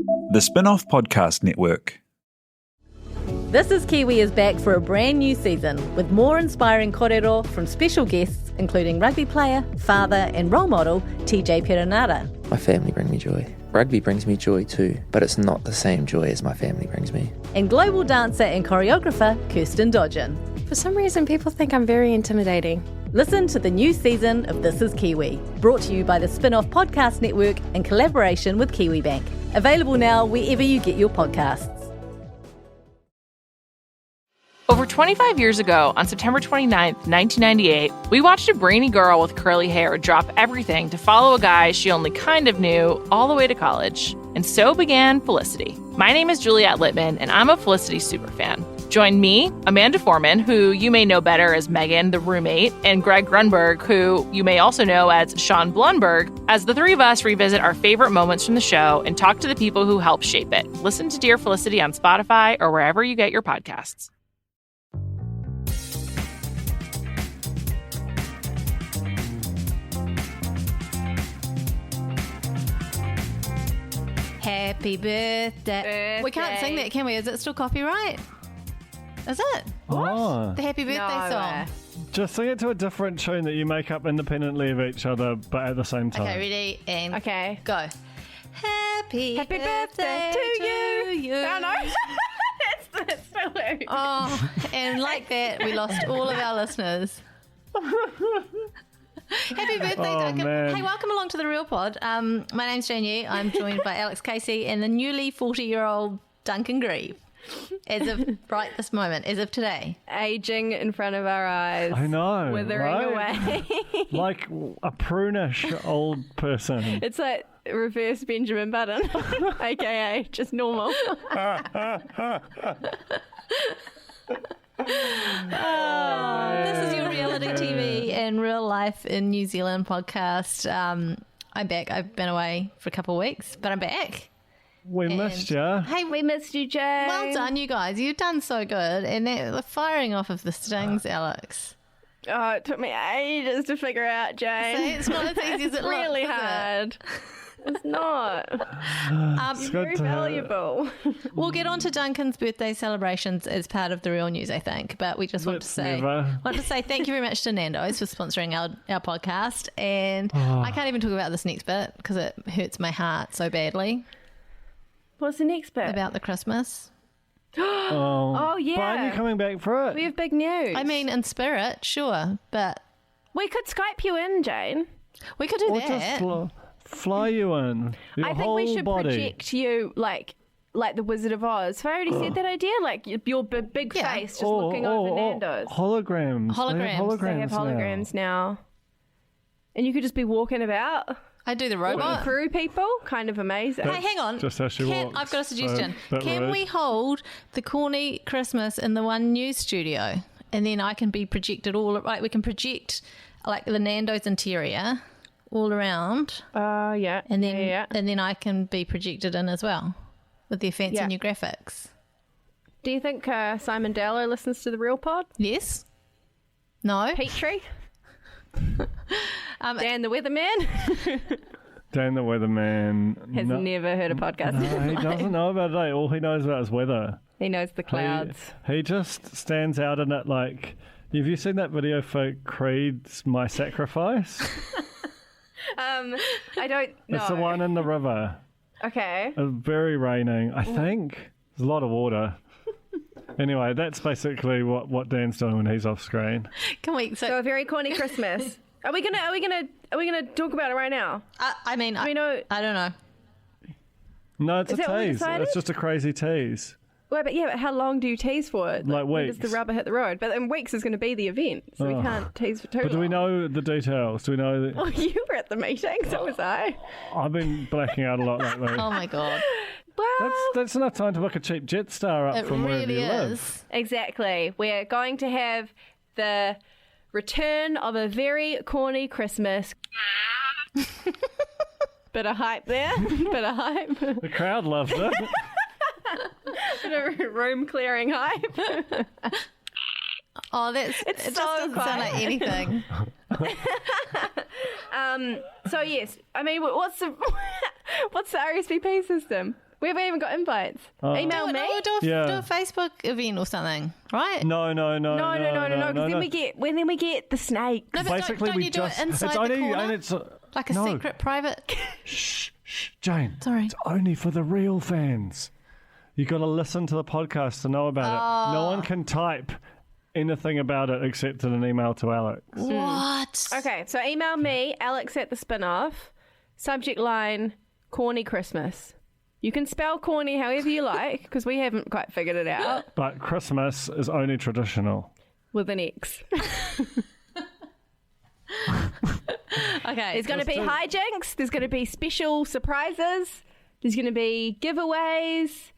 The Spin-Off Podcast Network. This is Kiwi is back for a brand new season with more inspiring kōrero from special guests including rugby player, father and role model TJ Perenara. My family bring me joy. Rugby brings me joy too, but it's not the same joy as my family brings me. And global dancer and choreographer Kirsten Dodgen. For some reason, people think I'm very intimidating. Listen to the new season of This is Kiwi, brought to you by the Spin-Off Podcast Network in collaboration with Kiwi Bank. Available now wherever you get your podcasts. Over 25 years ago, on September 29th, 1998, we watched a brainy girl with curly hair drop everything to follow a guy she only kind of knew all the way to college. And so began Felicity. My name is Juliette Littman, and I'm a Felicity superfan. Join me, Amanda Foreman, who you may know better as Megan, the roommate, and Greg Grunberg, who you may also know as Sean Blunberg, as the three of us revisit our favorite moments from the show and talk to the people who helped shape it. Listen to Dear Felicity on Spotify or wherever you get your podcasts. Happy birthday. We can't sing that, can we? Is it still copyright? Is it? Oh. The happy birthday song. Just sing it to a different tune that you make up independently of each other, but at the same time. Okay, ready? And Okay. go. Happy birthday to you. No, no. That's so weird. Oh, and like that, we lost all of our listeners. Happy birthday, Duncan. Man. Hey, welcome along to the Real Pod. My name's Jane Yu. I'm joined by Alex Casey and the newly 40-year-old Duncan Grieve. As of right this moment, as of today. Aging in front of our eyes. I know, Withering right? away. Like a prunish old person. It's like reverse Benjamin Button, a.k.a. just normal. This is your reality TV and real life in New Zealand podcast. I'm back. I've been away for a couple of weeks, but I'm back. We missed you. Hey, We missed you, Jane. well done, you guys. You've done so good. And the firing off of the stings, Alex. Oh, it took me ages to figure out, Jane. See, it's not as easy as it looks, really is it? hard. It's not. It's You're very good to valuable. We'll get on to Duncan's birthday celebrations as part of the real news, I think. But we just want to say thank you very much to Nando's for sponsoring our podcast. And I can't even talk about this next bit because it hurts my heart so badly. What's the next bit? About the Christmas. Oh, yeah. But aren't you coming back for it? We have big news. I mean, in spirit, sure. But we could Skype you in, Jane. we could do Or that. just fly you in. Your I think whole we should body. project you like the Wizard of Oz. Have I already said that idea? Like your big Yeah. face just looking over Nando's. Holograms. Holograms. They have holograms now. And you could just be walking about, I do the walking robot. through people. Kind of amazing. Hey, hang on. Just how she walks. I've got a suggestion. So, bit Can rude. we hold the corny Christmas in the One News studio? And then I can be projected all right. We can project like the Nando's interior all around. Yeah. And then yeah. and then I can be projected in as well with their fancy Yeah. new graphics. Do you think Simon Dallow listens to the Real Pod? Yes? No? Petrie? Dan the Weatherman Dan the Weatherman has never heard a podcast. No, he doesn't know about it. All he knows about is weather. He knows the clouds. He just stands out in it like... Have you seen that video for Creed's My Sacrifice? I don't know. It's the one in the river. Okay. It's very raining. I think there's a lot of water. Anyway, that's basically what Dan's doing when he's off screen. Can we So a very corny Christmas. Are we gonna talk about it right now? I mean, we know- I don't know. No, it's Is a that what we tease. decided? It's just a crazy tease. Well, but how long do you tease for it? Like when does the weeks. rubber hit the road? But in weeks is going to be the event, so we can't tease for too long. But do we know the details? Do we know that? Oh, you were at the meeting, so was I. I've been blacking out a lot lately. Oh my god. Well, That's enough time to book a cheap jet star up It from wherever really you live. is. exactly. We're going to have the return of a very corny Christmas. Bit of hype there. Bit of hype. The crowd loves it. Bit of room clearing hype. Oh, it so just doesn't sound like quiet. anything. So yes, I mean, what's the RSVP system? We haven't even got invites. Email me. Do a Facebook event or something, right? No. No. Because then we get the snake. No, but Basically, don't you do it inside the corner? It's like a secret private. Shh, Jane. Sorry. It's only for the real fans. You got to listen to the podcast to know about it. No one can type anything about it except in an email to Alex. What? Okay, so email me, Alex at the Spinoff. Subject line, corny Christmas. You can spell corny however you like, because we haven't quite figured it out. But Christmas is only traditional. With an X. Okay. There's going to be hijinks. There's going to be special surprises. There's going to be giveaways.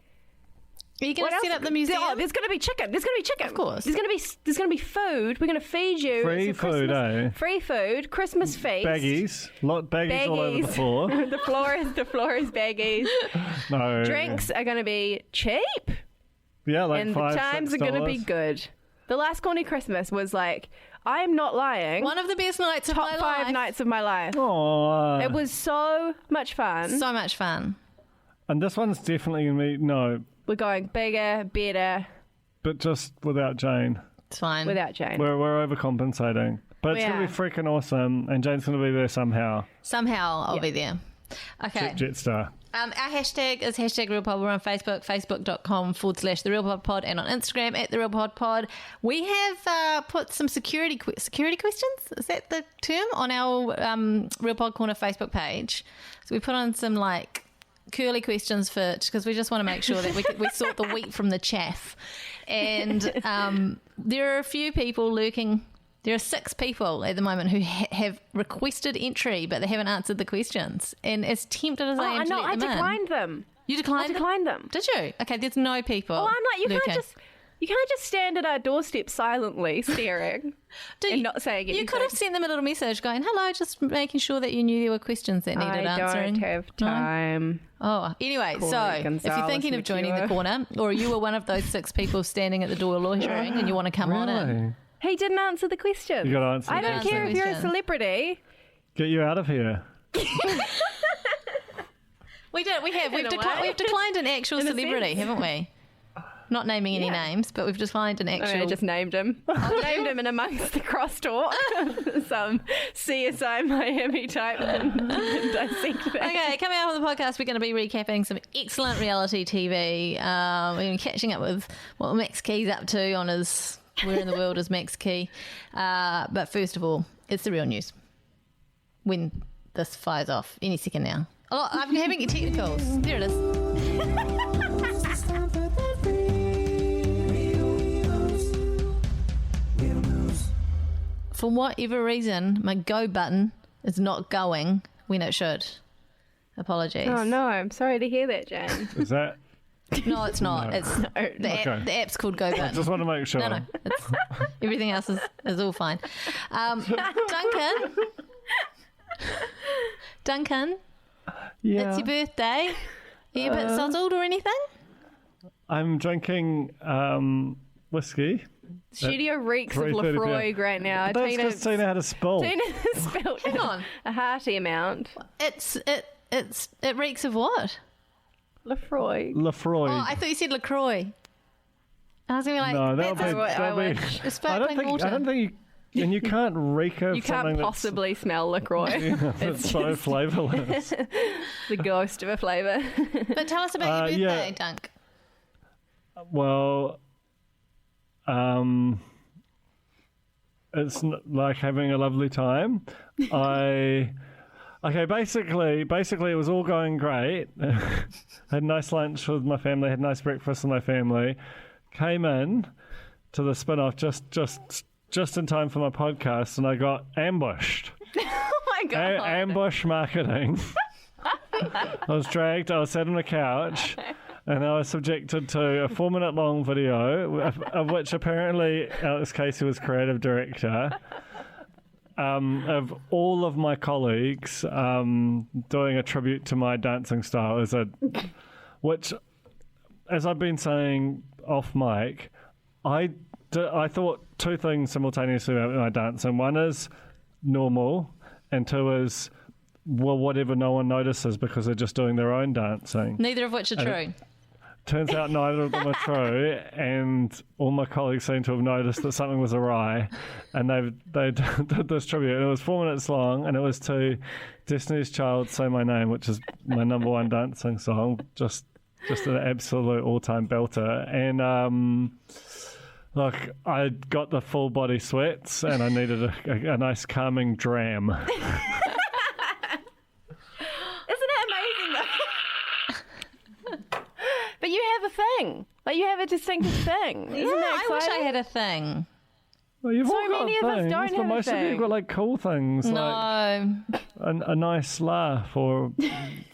Are you going to set up the museum? Oh, there's going to be chicken. Of course. There's going to be food. We're going to feed you. Free food, eh? Free food. Christmas feast. Baggies. Baggies all over the floor. the floor is baggies. No. Drinks are going to be cheap. Yeah, like and $5, the times $6. are going to be good. The last corny Christmas was like, I am not lying. One of the best nights of my life. Top 5 nights of my life. Aww. It was so much fun. So much fun. And this one's definitely going to be, no. We're going bigger, better. But just without Jane. It's fine. Without Jane. We're overcompensating. But it's going to be freaking awesome. And Jane's going to be there somehow. Somehow I'll be there. Okay. Jetstar. Our hashtag is #RealPod. We're on Facebook, facebook.com/TheRealPodPod, and on Instagram @TheRealPodPod. We have put some security questions, is that the term, on our Real Pod Corner Facebook page. So we put on some like curly questions because we just want to make sure that we sort the wheat from the chaff. And there are a few people lurking. There are 6 people at the moment who have requested entry, but they haven't answered the questions. And as tempted as I am to let them in, declined them. You declined? I declined them. Did you? Okay, there's no people. Oh, I'm like, you lurking. can't just stand at our doorstep silently staring and not saying anything. You could have sent them a little message going, hello, just making sure that you knew there were questions that needed answering. I don't have time. No? Oh, anyway, Corey so Gonzalez if you're thinking of joining the corner, or you were one of those 6 people standing at the door loitering and you want to come on in. He didn't answer the question. You got to answer the I don't care if you're a celebrity. Get you out of here. We did. We've declined an actual celebrity, haven't we? Not naming any names, but we've declined an actual. I just named him. I named him in amongst the crosstalk. Some CSI Miami type and dissect that. Okay, coming out on the podcast, we're going to be recapping some excellent reality TV. We're going to be catching up with what Max Key's up to on his Where in the World is Max Key. But first of all, it's the real news. When this fires off, any second now. I'm having technicals. There it is. For whatever reason, my go button is not going when it should. Apologies. Oh no, I'm sorry to hear that, Jane. Is that? No, it's not. No. It's the app's called Go Button. I just want to make sure. No. Everything else is all fine. Duncan, Yeah. it's your birthday. Are you a bit sozzled or anything? I'm drinking whiskey. Studio reeks of 3:30 Lefroy right now. That's because Tina had a spill. Tina spilled Hang on. a hearty amount. It reeks of what? Lefroy. Lefroy. Oh, I thought you said LaCroix. I was going to be like, No, that'll be. it's I sparkling water. don't think you. And you can't reek of You something can't possibly smell LaCroix. that's so flavourless. The ghost of a flavour. But tell us about your birthday, yeah. Dunk. Well, it's like having a lovely time. Basically it was all going great. Had a nice lunch with my family, had a nice breakfast with my family. Came in to the spin-off just in time for my podcast, and I got ambushed. Oh my God. Ambush marketing. I was sat on a couch, and I was subjected to a 4-minute long video, of which apparently Alex Casey was creative director, of all of my colleagues doing a tribute to my dancing style, which, as I've been saying off mic, I thought 2 things simultaneously about my dancing. One is normal, and 2 is well, whatever, no one notices because they're just doing their own dancing. Neither of which are true. Turns out neither of them are true, and all my colleagues seem to have noticed that something was awry, and they did this tribute, and it was 4 minutes long, and it was to Destiny's Child, Say My Name, which is my number one dancing song, just an absolute all-time belter, and look, I got the full body sweats, and I needed a nice calming dram. But you have a thing. Like, you have a distinctive thing. Isn't that I wish I exciting? had a thing. Well, you've So all got many of us things, don't but have a most of you thing. have got like cool things, like No. a nice laugh or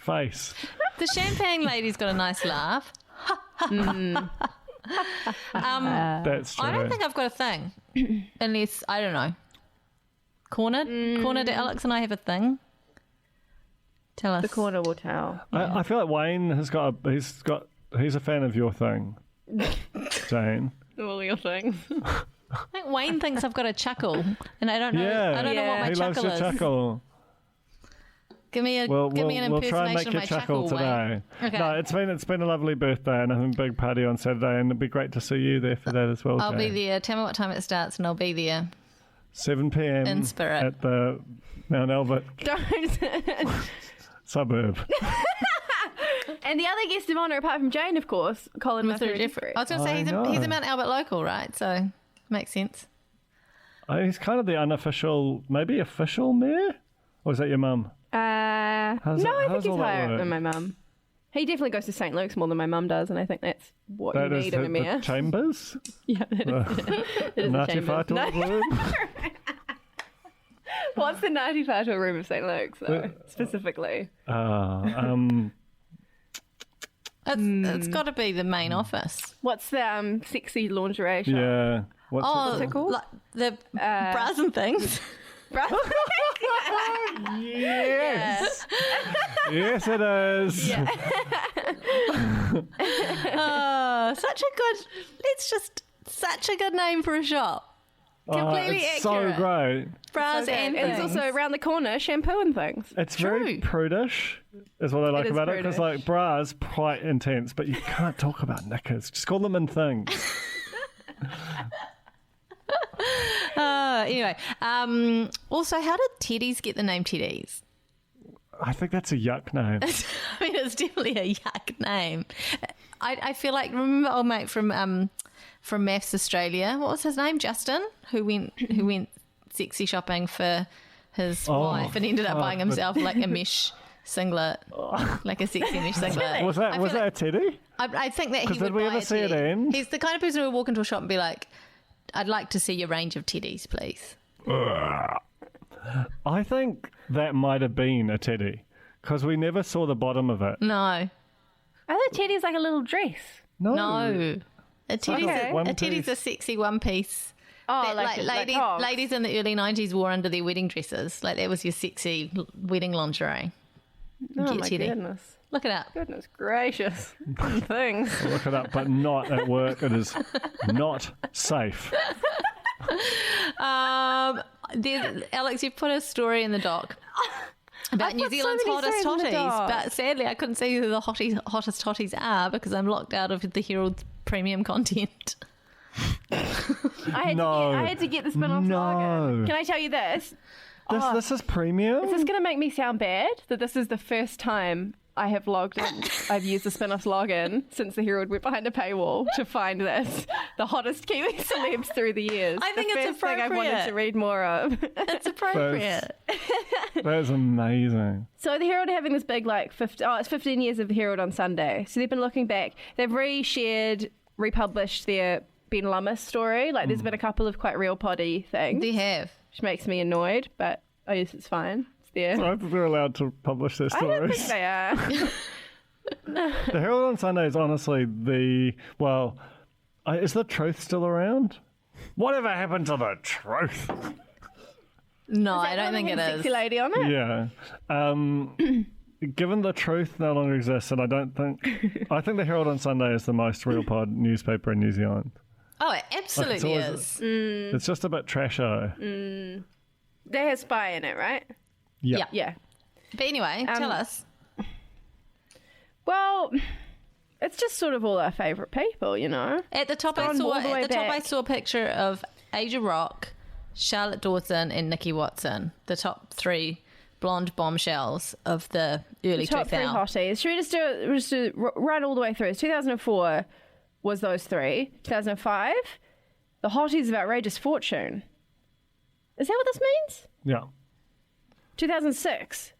face. The champagne lady's got a nice laugh. That's true. I don't think I've got a thing. Unless, I don't know. Cornered? Cornered, Alex and I have a thing. Tell us. The corner will tell. I feel like Wayne he's a fan of your thing, Jane. All your things. I think Wayne thinks I've got a chuckle, and I don't know. Yeah, I don't know what my he loves chuckle your is. chuckle. Give me an We'll try and impersonation make of you my chuckle today. Wayne. Okay. No, it's been a lovely birthday, and I'm having a big party on Saturday, and it'd be great to see you there for that as well. I'll be Jane. there. Tell me what time it starts, and I'll be there. 7 p.m. In spirit. at the Mount Albert Don't. suburb. And the other guest of honour, apart from Jane, of course, Colin Mr. Jeffrey. I was going to say I he's know. a Mount Albert local, right? So makes sense. He's kind of the unofficial, maybe official mayor? Or is that your mum? No, I think how's he's all that higher up work? than my mum. He definitely goes to St. Luke's more than my mum does, and I think that's what That you is need in a the mayor. chambers? Yeah, that is, it is the Ngāti chambers. Whātua No. room? What's the Ngāti Whātua room of St. Luke's, though, specifically? It's got to be the main office. What's the sexy lingerie shop? Yeah. What's it called? Like the bras and things. Yes. Yes, it is. Such a good name for a shop. Completely it's accurate. so great. Bras Okay. and And things. it's also around the corner, shampoo and things. It's very prudish, is what I like is about it. Because prudish. like bras, quite intense, but you can't talk about knickers. Just call them in things. Anyway, also, how did Teddies get the name Teddies? I think that's a yuck name. I mean, it's definitely a yuck name. I feel like, remember old mate from MAFS Australia? What was his name? Justin, who went sexy shopping for his wife and ended up buying himself like a mesh singlet, like a sexy mesh singlet. Was that a teddy? I think that he 'Cause would did we buy ever a see it teddy. end? He's the kind of person who would walk into a shop and be like, "I'd like to see your range of teddies, please." I think that might have been a teddy because we never saw the bottom of it. No, I thought teddy's like a little dress. no. A teddy's, Okay. One a teddy's a piece. sexy one piece. Oh, That, ladies in the early 90s wore under their wedding dresses. Like that was your sexy wedding lingerie. Oh, Get my teddy. goodness. Look it up. Goodness gracious. Things. Look it up, but not at work. It is not safe. Alex, you put a story in the doc about New put so Zealand's many hottest stories in the totties, doc. but sadly I couldn't see who the hottest totties are because I'm locked out of the Herald's premium content. I No. had to get the spin-off No. login. Can I tell you this? This is premium. Is this going to make me sound bad that this is the first time I have logged in? I've used the spin-off login since the Herald went behind a paywall to find this, the hottest Kiwi celebs through the years. I think the it's first thing I've wanted appropriate. to read more of. It's appropriate. That is amazing. So the Herald are having this big, like, it's 15 years of the Herald on Sunday. So they've been looking back. They've republished their Ben Lummis story. Like, there's been a couple of quite real poddy things, They have. which makes me annoyed, but I guess it's fine. It's there. I think they're allowed to publish their I don't think stories. they are. The Herald on Sunday is honestly is the truth still around? Whatever happened to the truth? No, I don't think it Sexy is. lady on it. Yeah. Given the truth no longer exists, and I think the Herald on Sunday is the most real pod newspaper in New Zealand. Oh, it absolutely always- is. It's just a bit trasho. They have spy in it, right? Yeah. Yeah. But anyway, tell us. Well, it's just sort of all our favourite people, you know. At the top, I saw a picture of Asia Rock, Charlotte Dawson, and Nikki Watson, the top 3 blonde bombshells of the early 2000s. Top 3 hotties. Should we just run all the way through? 2004 was those 3. 2005, the hotties of outrageous fortune. Is that what this means? Yeah. 2006,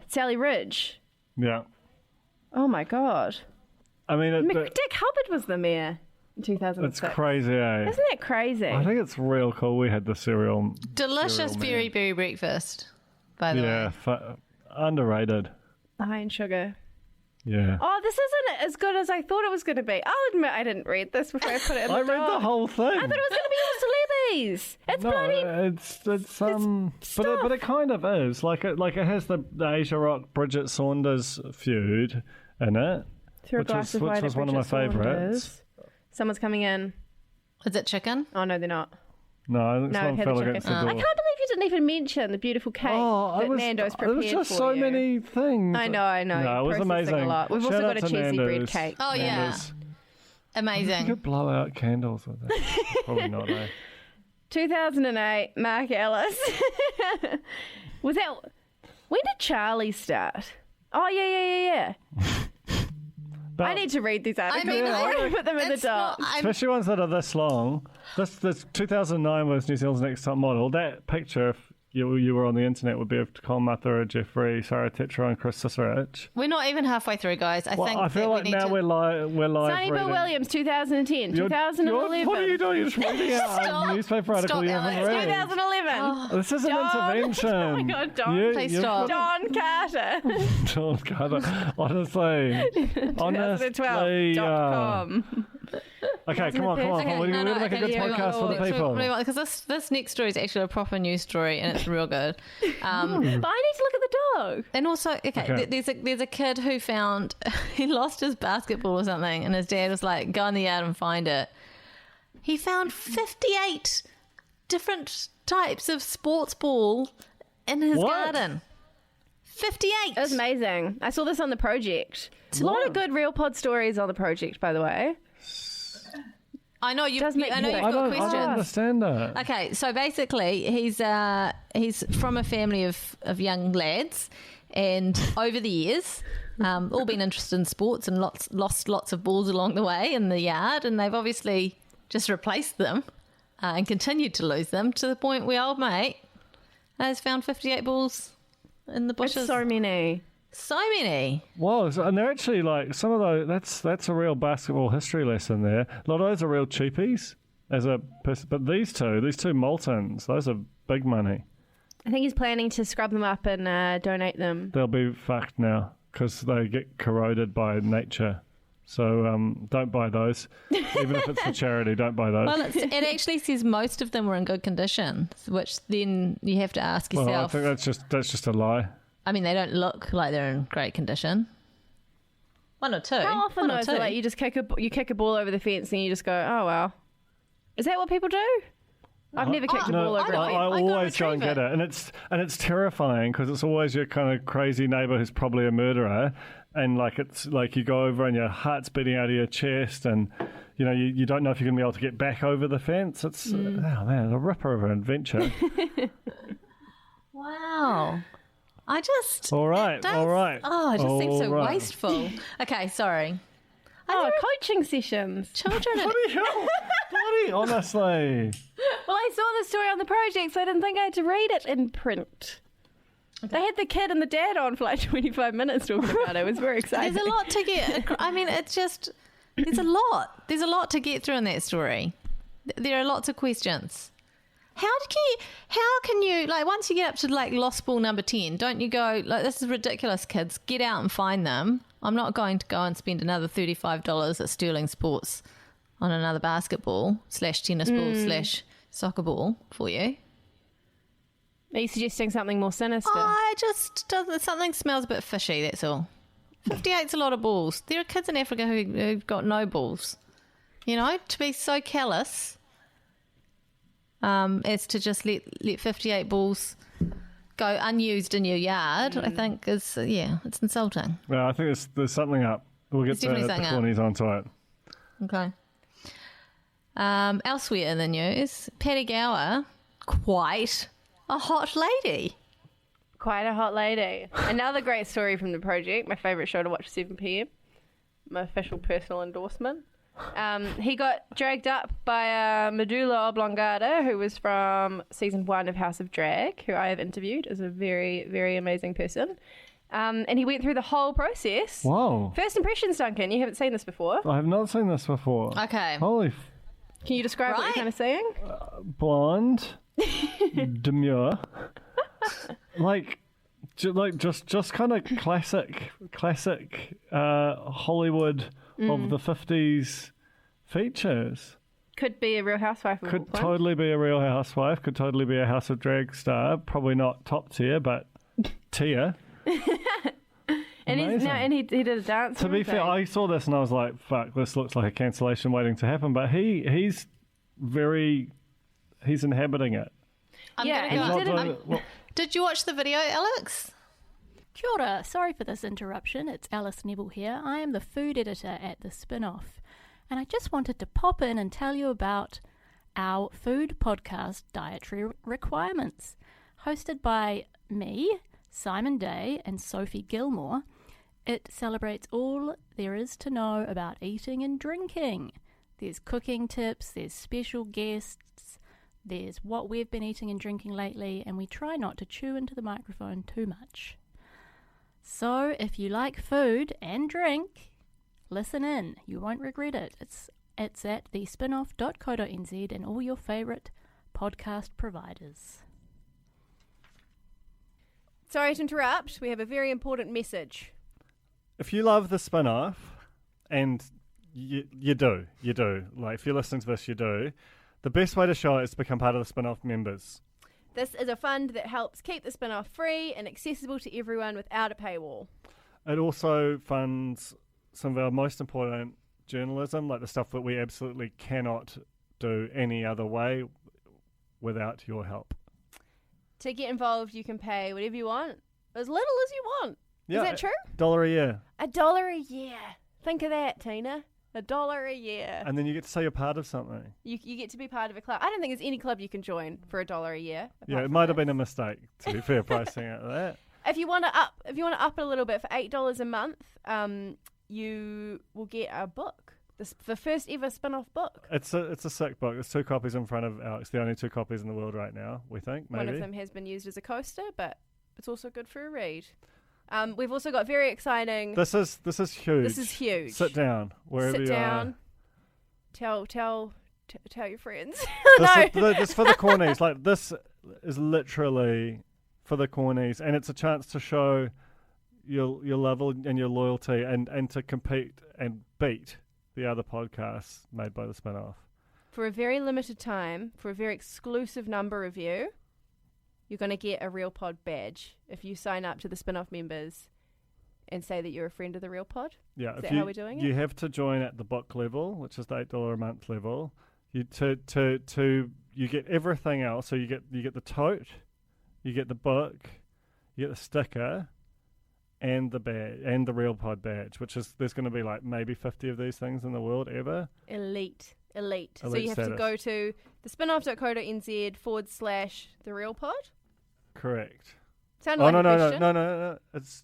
Sally Ridge. Yeah. Oh my God. I mean, Dick Hubbard was the mayor in 2006. It's crazy, eh? Isn't that crazy? I think it's real cool. We had the cereal. Delicious berry breakfast, by the way. Yeah, underrated. High in sugar. Yeah. Oh, this isn't as good as I thought it was going to be. I'll admit I didn't read this before I put it in the I read the whole thing. I thought it was going to be all celebs. It's bloody... but it kind of is. Like it has the Asia Rock Bridget Saunders feud in it. Through a glass of wine, which was one of my favourites. Someone's coming in. Is it chicken? Oh, no, they're not. No, someone fell against the door. I can't believe you didn't even mention the beautiful cake that Nando's prepared for you. There was just so many things. I know. No, it was amazing. A lot. We've also got a cheesy bread cake. Oh, yeah. Amazing. You could blow out candles with that. Probably not, eh? 2008, Mark Ellis. Was that... When did Charlie start? Oh, yeah. I need to read these articles. I put them in the doc. Especially ones that are this long. This 2009 was New Zealand's Next Top Model. That picture, if you were on the internet, would be of Cole Mathura, Jeffrey, Sarah Tetra, and Chris Cicerich. We're not even halfway through, guys. I feel like now we're live. Sonny Bill Williams, 2010, 2011. What are you doing? You're just reading out a newspaper article you haven't read. 2011. This is an intervention. Oh my God, Don. Please stop. Don Carter. Don Carter. Honestly. 2012.com. Okay, come on. Okay, We're going to make a good podcast for the people. Because this next story is actually a proper news story and it's real good. But I need to look at the dog. And also, there's a kid who found, he lost his basketball or something and his dad was like, go in the yard and find it. He found 58 different types of sports ball in his garden. 58. It was amazing. I saw this on The Project. A lot of good real pod stories on The Project, by the way. I know you've got questions. I don't understand that. Okay, so basically, he's from a family of young lads, and over the years, all been interested in sports and lost lots of balls along the way in the yard, and they've obviously just replaced them and continued to lose them to the point where old mate has found 58 balls in the bushes. That's so many. So many. Wow, and they're actually like some of those. That's a real basketball history lesson there. A lot of those are real cheapies, but these two Moltons, those are big money. I think he's planning to scrub them up and donate them. They'll be fucked now because they get corroded by nature. So don't buy those, even if it's for charity. Don't buy those. Well, it actually says most of them were in good condition, which then you have to ask yourself. Well, I think that's just a lie. I mean, they don't look like they're in great condition. One or two. How often though? So like you just kick a ball over the fence and you just go, oh well. Is that what people do? I've never kicked a ball over. I always go and get it, and it's terrifying because it's always your kind of crazy neighbour who's probably a murderer, and like it's like you go over and your heart's beating out of your chest, and you know you don't know if you're going to be able to get back over the fence. It's oh man, it's a ripper of an adventure. Wow. All right. Oh, it just seems so wasteful. Okay, sorry. Coaching sessions. Children. Bloody honestly. Well, I saw the story on The Project, so I didn't think I had to read it in print. Okay. They had the kid and the dad on for like 25 minutes talking about it. It was very exciting. There's a lot to get. I mean, it's just, there's a lot. There's a lot to get through in that story. There are lots of questions. How can you, like, once you get up to, like, lost ball number 10, don't you go, like, this is ridiculous, kids. Get out and find them. I'm not going to go and spend another $35 at Sterling Sports on another basketball / tennis ball / soccer ball for you. Are you suggesting something more sinister? Something smells a bit fishy, that's all. 58's a lot of balls. There are kids in Africa who've got no balls. You know, to be so callous... as to just let 58 balls go unused in your yard, I think is, it's insulting. Yeah, I think there's something up. We'll get to the cornies onto it. Okay. Elsewhere in the news, Paddy Gower, quite a hot lady. Quite a hot lady. Another great story from the project. My favourite show to watch 7 p.m. My official personal endorsement. He got dragged up by a medulla oblongata who was from season 1 of House of Drag, who I have interviewed as a very, very amazing person. And he went through the whole process. Whoa. First impressions, Duncan. You haven't seen this before. I have not seen this before. Okay. Holy. Can you describe what you're kind of saying? Blonde. Demure. Just kind of classic Hollywood of the 50s features. Could be a Real Housewife. Could totally be a Real Housewife. Could totally be a House of Drag star. Probably not top tier, but tier. And he did a dance. To be fair, I saw this and I was like, "Fuck, this looks like a cancellation waiting to happen." But he's inhabiting it. Did you watch the video, Alex? Kia ora. Sorry for this interruption. It's Alice Neville here. I am the food editor at The Spin-Off. And I just wanted to pop in and tell you about our food podcast, Dietary Requirements. Hosted by me, Simon Day, and Sophie Gilmore, it celebrates all there is to know about eating and drinking. There's cooking tips, there's special guests, there's what we've been eating and drinking lately, and we try not to chew into the microphone too much. So if you like food and drink, listen in. You won't regret it. It's at thespinoff.co.nz and all your favourite podcast providers. Sorry to interrupt. We have a very important message. If you love The Spin-Off, and you do, like if you're listening to this, you do, the best way to show it is to become part of the Spin-Off members. This is a fund that helps keep the Spin-Off free and accessible to everyone without a paywall. It also funds some of our most important journalism, like the stuff that we absolutely cannot do any other way without your help. To get involved, you can pay whatever you want, as little as you want. Yeah, is that true? $1 a year. $1 a year. Think of that, Tina. $1 a year. And then you get to say you're part of something. You get to be part of a club. I don't think there's any club you can join for $1 a year. Yeah, it might have been a mistake, to be fair, pricing out of that. If you want to up it a little bit for $8 a month, you will get a book. The first ever Spin-Off book. It's a sick book. There's 2 copies in front of Alex. The only 2 copies in the world right now, we think, maybe. One of them has been used as a coaster, but it's also good for a read. We've also got very exciting... This is huge. This is huge. Sit down, wherever you are. Tell your friends. This for the cornies. Like, this is literally for the cornies, and it's a chance to show your level and your loyalty and to compete and beat the other podcasts made by the Spin-Off. For a very limited time, for a very exclusive number of you, you're going to get a Real Pod badge if you sign up to the Spin-Off members and say that you're a friend of the Real Pod. Yeah, is that how we're doing it? You have to join at the book level, which is the $8 a month level. You get everything else. So you get the tote, you get the book, you get the sticker, and the badge, and the Real Pod badge, which is, there's going to be like maybe 50 of these things in the world ever. Elite. So you have status. to go to thespinoff.co.nz/the Real Pod. Correct. Sounded like a question. No. It's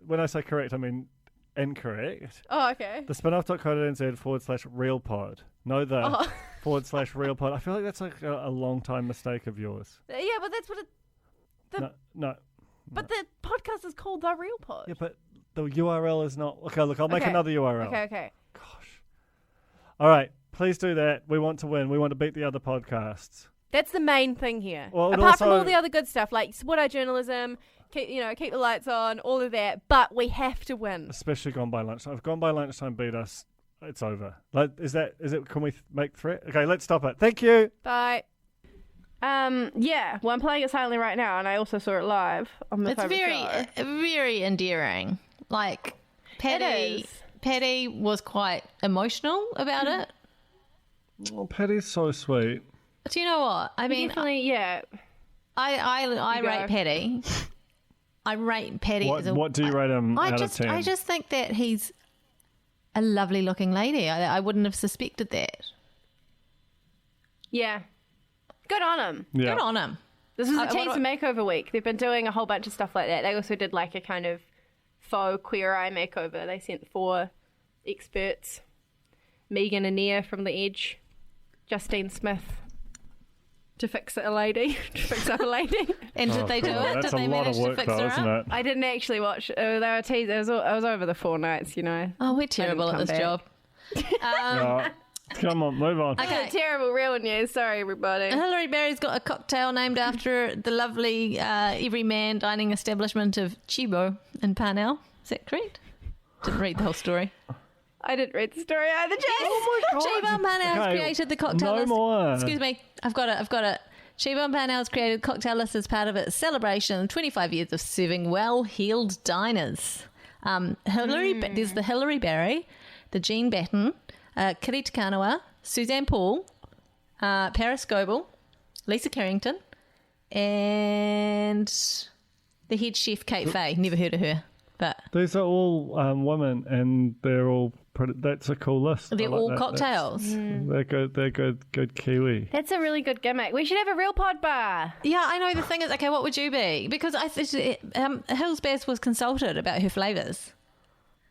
when I say correct, I mean incorrect. Oh, okay. thespinoff.co.nz/real pod. No, /real pod. I feel like that's like a long time mistake of yours. Yeah, but that's what it. No. But the podcast is called The Real Pod. Yeah, but the URL is not. Okay, look, I'll make another URL. Okay. Gosh. All right, please do that. We want to win. We want to beat the other podcasts. That's the main thing here. Well, apart from all the other good stuff, like support our journalism, keep the lights on, all of that. But we have to win. Especially Gone By Lunchtime. If Gone By Lunchtime beat us, it's over. Like, is it? Can we make threat? Okay, let's stop it. Thank you. Bye. Yeah. Well, I'm playing it silently right now, and I also saw it live on the It's very endearing. Like, Paddy was quite emotional about it. Oh, Paddy's so sweet. Do you know what? I mean, definitely, yeah. I rate Paddy. I rate Paddy as a... What do you rate him out of 10? I just think that he's a lovely looking lady. I wouldn't have suspected that. Yeah. Good on him. Yeah. Good on him. This was a Tyson makeover week. They've been doing a whole bunch of stuff like that. They also did like a kind of faux Queer Eye makeover. They sent 4 experts. Megan Anea from The Edge. Justine Smith. To fix up a lady. And did they do it? That's did they a lot manage of work, to fix though, her isn't up? it? I didn't actually watch. They were teased. I was over the 4 nights, you know. Oh, we're terrible at this job. No. Come on, move on. Okay. Terrible real news. Sorry, everybody. Hilary Berry's got a cocktail named after the lovely everyman dining establishment of Chibo in Parnell. Is that correct? Didn't read the whole story. I didn't read the story either, Jess. Oh my God. Chibo and Parnell has created the cocktail list. No more. Excuse me. I've got it. Chibo and Parnell has created cocktail list as part of its celebration of 25 years of serving well-heeled diners. There's the Hilary Berry, the Jean Batten, Kiri Takanawa, Suzanne Paul, Paris Goebel, Lisa Carrington, and the head chef Kate Fay. Never heard of her, but These are all women, and they're all pretty. That's a cool list. they're I like all that. cocktails. They're good. They're good Kiwi. That's a really good gimmick. We should have a real pod bar. Yeah, I know. The thing is, okay, what would you be? Because Hills Bass was consulted about her flavours.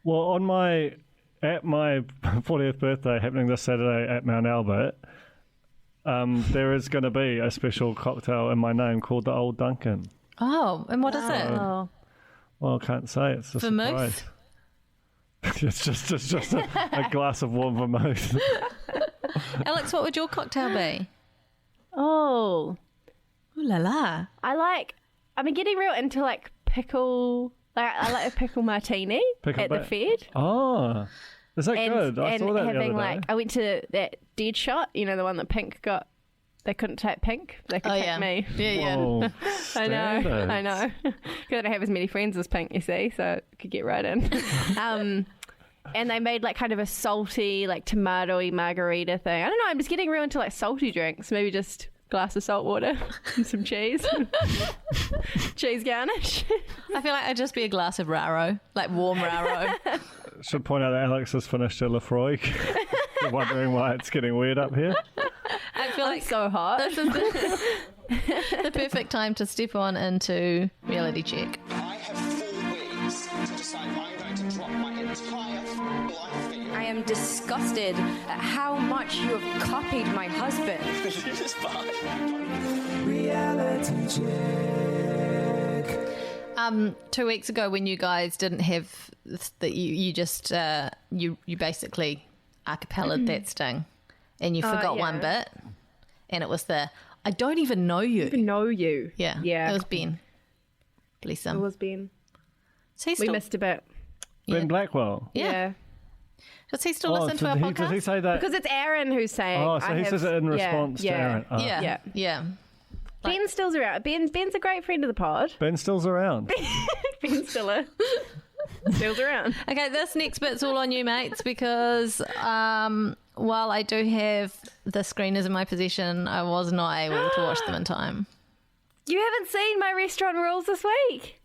Well, at my 40th birthday happening this Saturday at Mount Albert, there is going to be a special cocktail in my name called the Old Duncan. Oh, and what is it? Oh. Well, I can't say. It's a Vermouth? surprise. It's just a glass of warm vermouth. Alex, what would your cocktail be? Oh. Ooh la la. I've been getting real into like pickle. I like a pickle martini Pickle at the ba- Fed. Oh, is that good? I saw that the having other day. I went to that Dead Shot, you know, the one that Pink got. They couldn't type Pink. They could type me. Yeah. Whoa, I know. standards. Because I don't have as many friends as Pink, you see, so I could get right in. And they made like kind of a salty, like tomato-y margarita thing. I don't know. I'm just getting real into like salty drinks. Maybe just glass of salt water and some cheese. Cheese garnish. I feel like I'd just be a glass of Raro, like warm Raro. Should point out that Alex has finished her Lefroy. You're wondering why it's getting weird up here. I feel like So hot. this is the perfect time to step on into reality check. I have 4 weeks to decide I'm going to drop my entire life for you. I am disgusted at how much you have copied my husband. It's fine. Reality check. 2 weeks ago, when you guys didn't have that, you just you basically a cappellaed that sting, and you forgot one bit, and it was I don't even know you. know you. Yeah, Yeah. It was Ben. Bless him. It was Ben. So he's We still, missed a bit. Ben Blackwell. Yeah. Does he still listen to our did podcast? he say that? Because it's Aaron who's saying. Oh, so he says it in response to Aaron. Oh. Yeah. Ben still's around. Ben's a great friend of the pod. Ben still's around. Ben Stiller. Still's around. Okay, this next bit's all on you, mates, because while I do have the screeners in my possession, I was not able to watch them in time. You haven't seen my restaurant rules this week?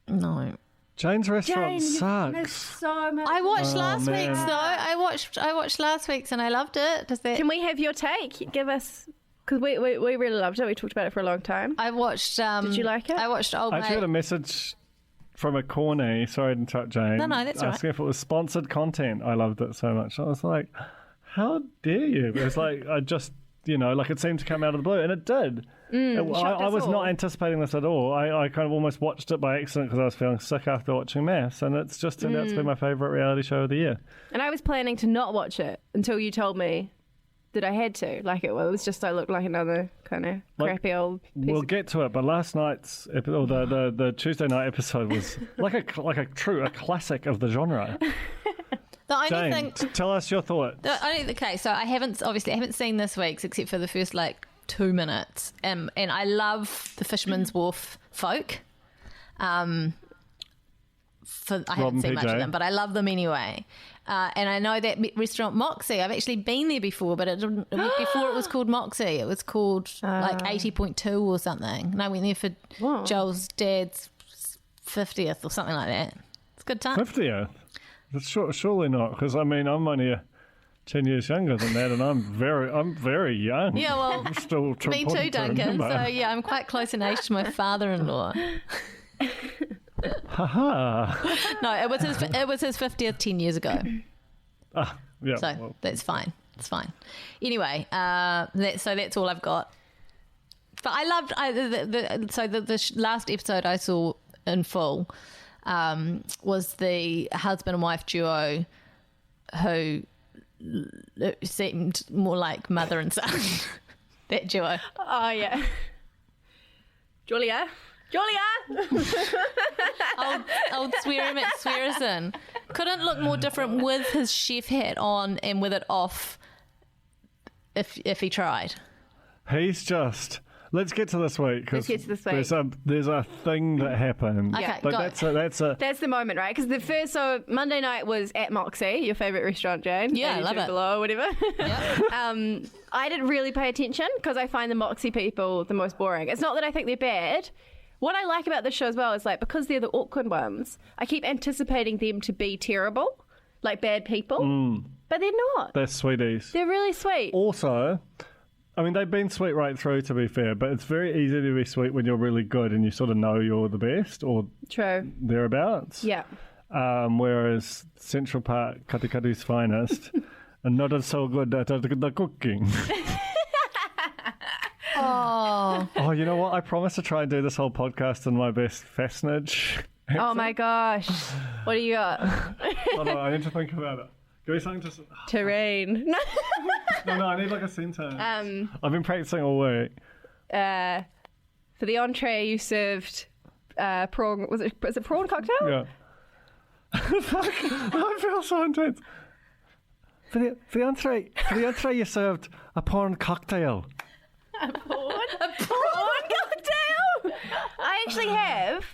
No. Jane's restaurant There's sucks. so much. I watched last man. week's though. I watched last week's and I loved it. Does that? Can we have your take? Give us, because we really loved it. We talked about it for a long time. I watched. Did you like it? I watched Old I actually got a Mate. message from a corny. Sorry to interrupt, Jane. No, that's all right. asking if it was sponsored content. I loved it so much. I was like, how dare you? It was like, I just, like it seemed to come out of the blue, and it did. I was all. not anticipating this at all. I kind of almost watched it by accident because I was feeling sick after watching MAFS, and it's just turned out to be my favourite reality show of the year. And I was planning to not watch it until you told me that I had to. Like it was just, I looked like another kind of crappy old piece We'll of... get to it, but last night's episode, or the Tuesday night episode was like a classic of the genre. The only Jane, thing. tell us your thoughts. Okay, so I haven't seen this week's except for the first 2 minutes, and I love the Fisherman's Wharf folk. I haven't seen much of them, but I love them anyway. And I know that restaurant Moxie. I've actually been there before, but before it was called Moxie. It was called like 80.2 or something. And I went there for Joel's dad's 50th or something like that. It's a good time. 50th? Surely not, because I mean I'm only 10 years younger than that, and I'm very young. Yeah, well, I'm still me too, Duncan. So yeah, I'm quite close in age to my father-in-law. No, it was his 50th 10 years ago. Yeah. So that's fine. It's fine. Anyway, that's all I've got. But I loved the last episode I saw in full was the husband and wife duo who seemed more like mother and son. That duo. Oh yeah. Julia. Old Swearer McSwearison couldn't look more different with his chef hat on and with it off if he tried. He's just... Let's get to this week, because there's a thing that happened. Okay, like that's the moment, right? Because Monday night was at Moxie, your favourite restaurant, Jane. Yeah, I love it. Below or whatever. Yep. I didn't really pay attention because I find the Moxie people the most boring. It's not that I think they're bad. What I like about this show as well is like because they're the awkward ones, I keep anticipating them to be terrible, like bad people, but they're not. They're sweeties. They're really sweet. Also, I mean, they've been sweet right through, to be fair, but it's very easy to be sweet when you're really good and you sort of know you're the best or True. Thereabouts. Yeah. Whereas Central Park, Katikati's finest, and not so good at the cooking. Oh, you know what? I promised to try and do this whole podcast in my best MAFSNZ. Oh my gosh. What do you got? Hold on, I need to think about it. Give me something to... Terrain. No, I need like a sentence. I've been practicing all week. For the entree, you served prawn... Was it prawn cocktail? Yeah. Fuck, I feel so intense. For the entree, you served a prawn cocktail. A prawn cocktail? I actually have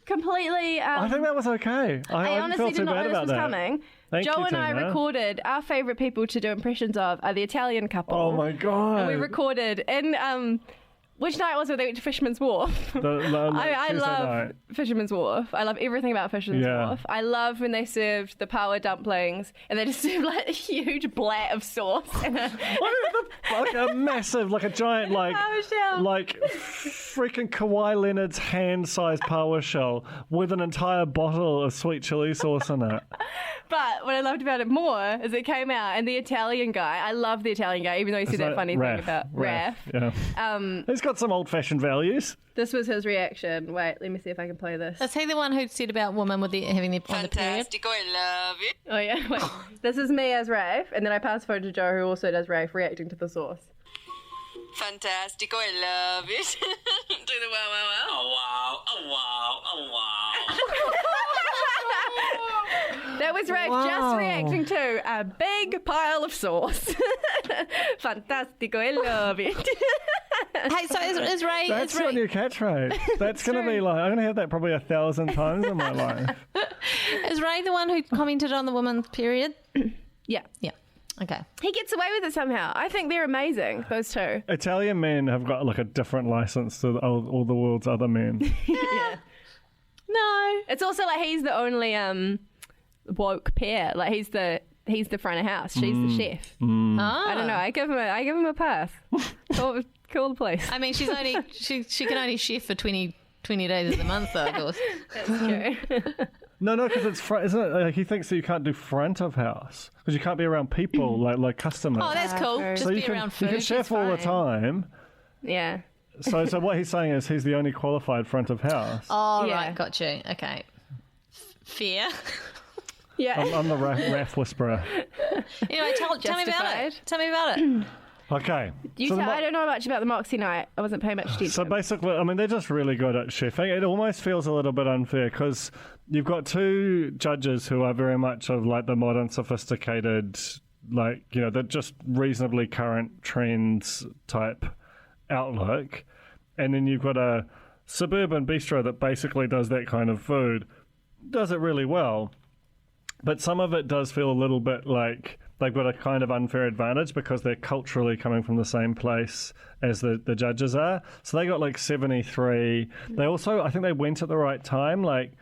completely... I think that was okay. I honestly did not know this was coming. Thank Joe you, and I Tina. recorded our favourite people to do impressions of are the Italian couple. Oh my god! And we recorded in which night was it? They went to Fisherman's Wharf. I love Fisherman's Wharf. I love everything about Fisherman's Wharf. I love when they served the power dumplings and they just served like a huge blat of sauce and like a massive, like a giant, like freaking Kawhi Leonard's hand-sized power shell with an entire bottle of sweet chili sauce in it. But what I loved about it more is it came out and the Italian guy, I love the Italian guy, even though he said that funny thing about Raph. Yeah. He's got some old-fashioned values. This was his reaction. Wait, let me see if I can play this. Is he the one who said about women with having their on the period? Fantastic, I love it. Oh yeah, wait. This is me as Raph, and then I pass phone to Joe, who also does Raph, reacting to the sauce. Fantastic, I love it. Do the wow, wow, wow. Oh, wow, oh, wow, oh, wow. That was Raph just reacting to a big pile of sauce. Fantastic, I love it. Hey, so is Ray... That's your new catchphrase. That's going to be like... I'm going to have that probably 1,000 times in my life. Is Ray the one who commented on the woman's period? Yeah. Yeah. Okay. He gets away with it somehow. I think they're amazing, those two. Italian men have got like a different license to all the world's other men. Yeah. No. It's also like he's the only woke pair. Like he's the front of house. She's the chef. I don't know. I give him a pass. Call the police. I mean, she can only chef for 20 days of the month, though, of course. That's true. No, because it's isn't it? Like, he thinks that you can't do front of house because you can't be around people like customers. Oh, that's cool. Just so be around food. You can chef all the time. Yeah. So what he's saying is he's the only qualified front of house. Oh, yeah. Right, got you. Okay. Fair. Yeah. I'm the Raph whisperer. Anyway, tell me about it. Tell me about it. Okay. I don't know much about the Moxie night. I wasn't paying much attention. So basically, I mean, they're just really good at chefing. It almost feels a little bit unfair because you've got two judges who are very much of like the modern, sophisticated, like, you know, they're just reasonably current trends type outlook. And then you've got a suburban bistro that basically does that kind of food. does it really well. But some of it does feel a little bit like they've got a kind of unfair advantage because they're culturally coming from the same place as the judges are. So they got like 73. They also, I think they went at the right time, like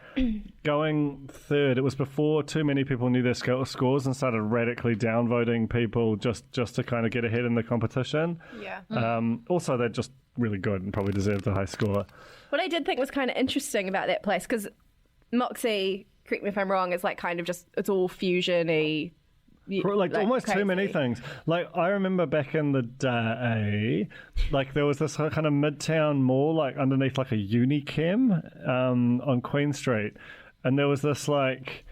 going third. It was before too many people knew their scores and started radically downvoting people just to kind of get ahead in the competition. Yeah. Also, they're just really good and probably deserved a high score. What I did think was kind of interesting about that place, because Moxie, correct me if I'm wrong, is like kind of just, it's all fusion-y. Like almost crazy. Too many things. Like I remember back in the day, like there was this kind of midtown mall, like underneath like a Unichem on Queen Street, and there was this like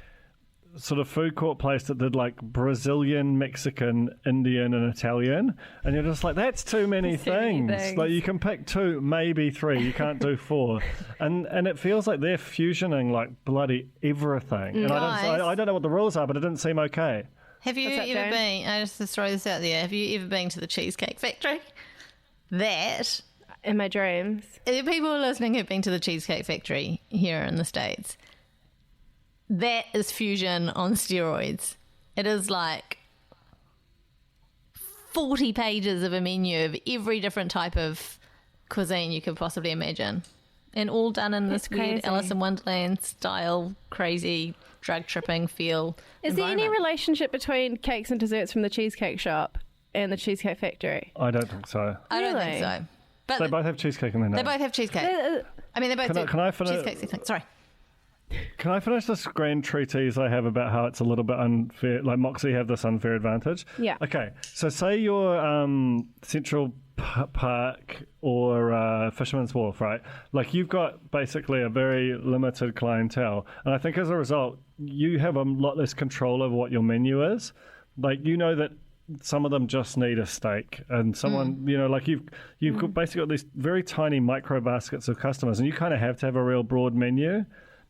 sort of food court place that did like Brazilian, Mexican, Indian, and Italian, and you're just like, that's too many things. Like you can pick 2, maybe 3. You can't do 4, and it feels like they're fusioning like bloody everything. And I don't know what the rules are, but it didn't seem okay. Have you ever been, I just to throw this out there, have you ever been to the Cheesecake Factory? That, in my dreams. If people listening who've been to the Cheesecake Factory here in the States, that is fusion on steroids. It is like 40 pages of a menu of every different type of cuisine you could possibly imagine. And all done in this weird Alice in Wonderland style, crazy drug tripping feel. Is there any relationship between cakes and desserts from the Cheesecake Shop and the Cheesecake Factory? I don't think so. I don't think so. But they both have cheesecake in their name. They both have cheesecake. I mean, they both do. Can I finish? Cheesecake. Sorry. Can I finish this grand treatise I have about how it's a little bit unfair? Like Moxie have this unfair advantage. Yeah. Okay. So say you're Central Park or Fisherman's Wharf, right? Like you've got basically a very limited clientele, and I think as a result, you have a lot less control over what your menu is. Like you know that some of them just need a steak, and someone like you've got basically got these very tiny micro baskets of customers, and you kind of have to have a real broad menu.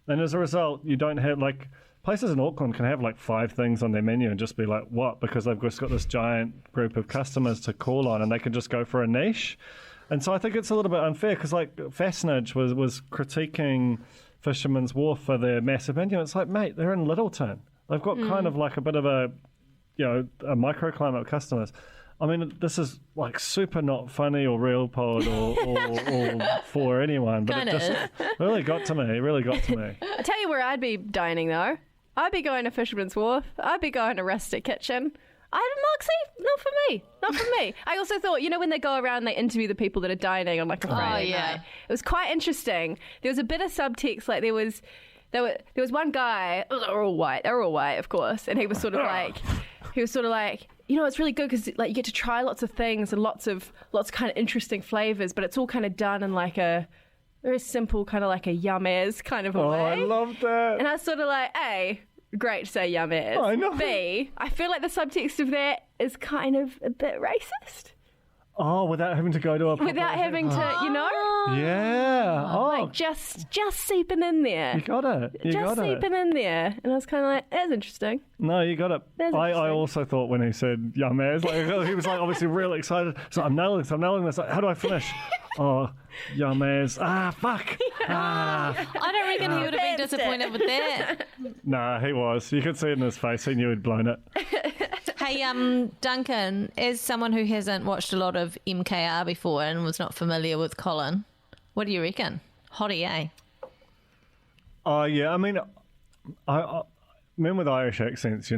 And as a result, you don't have like places in Auckland can have like 5 things on their menu and just be like, what? Because they've just got this giant group of customers to call on, and they can just go for a niche. And so I think it's a little bit unfair because like MAFSNZ was critiquing Fisherman's Wharf for their massive menu. It's like, mate, they're in Lyttleton. They've got kind of like a bit of a a microclimate of customers. I mean, this is like super not funny or real pod or for anyone, but it just really got to me. It really got to me. I tell you where I'd be dining though. I'd be going to Fisherman's Wharf. I'd be going to Rustic Kitchen. Moxie, not for me. Not for me. I also thought, when they go around and they interview the people that are dining on like a Friday night, it was quite interesting. There was a bit of subtext, like there was one guy. They're all white, of course, and he was sort of like, it's really good because like you get to try lots of things and lots of kind of interesting flavors, but it's all kind of done in like a very simple kind of like a yum as kind of a way. Oh, I love that. And I was sort of like, A, great to say yum as. I know. B, I feel like the subtext of that is kind of a bit racist. Oh, without having to go to a proper... Without having to, Yeah. Oh. Like just seeping in there. You got it. Just seeping in there. And I was kind of like, that's interesting. No, you got it. I also thought when he said yum as, like, he was like obviously really excited. So I'm nailing this. Like, how do I finish? Oh, yum as. Fuck. I don't reckon he would have been disappointed with that. Nah, he was. You could see it in his face. He knew he'd blown it. Hey, Duncan, as someone who hasn't watched a lot of MKR before and was not familiar with Colin, what do you reckon? Hottie, eh? Oh, yeah. I mean, men with Irish accents,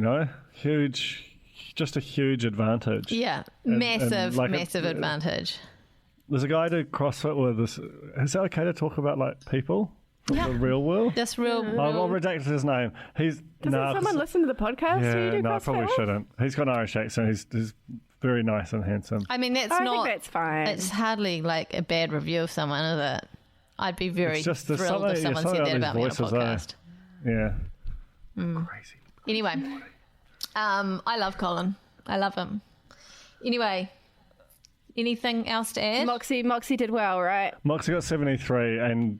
just a huge advantage. Yeah, massive advantage. There's a guy I did CrossFit with. Is it okay to talk about like people from the real world? Just real. I'll redact his name. Doesn't someone listen to the podcast? Yeah, no, I probably shouldn't. He's got an Irish accent. He's very nice and handsome. I mean, I think that's fine. It's hardly like a bad review of someone, is it? I'd be very thrilled if someone said that about me on a podcast. Yeah. Crazy. Anyway, I love Colin. I love him. Anyway, anything else to add? Moxie did well, right? Moxie got 73, and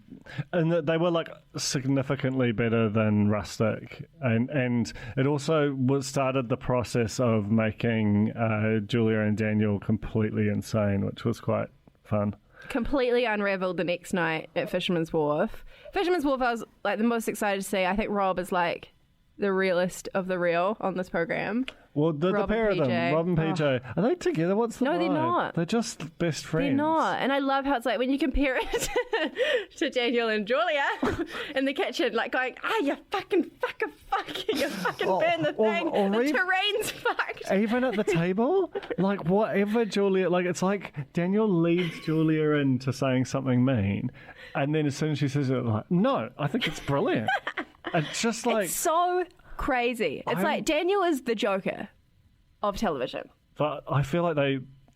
they were like significantly better than Rustic, and it also started the process of making Julia and Daniel completely insane, which was quite fun. completely unraveled the next night at Fisherman's Wharf. Fisherman's Wharf, I was like the most excited to see. I think Rob is like the realest of the real on this program. Well, the pair of them, Rob and PJ, are they together? What's the vibe? No, they're not. They're just best friends. They're not. And I love how it's like when you compare it to Daniel and Julia in the kitchen, like going, you fucking you fucking burn the thing. The terrain's fucked. Even at the table, like whatever Julia, like it's like Daniel leads Julia into saying something mean. And then as soon as she says it, like, no, I think it's brilliant. It's just like... It's so crazy. It's like Daniel is the Joker of television. But I feel like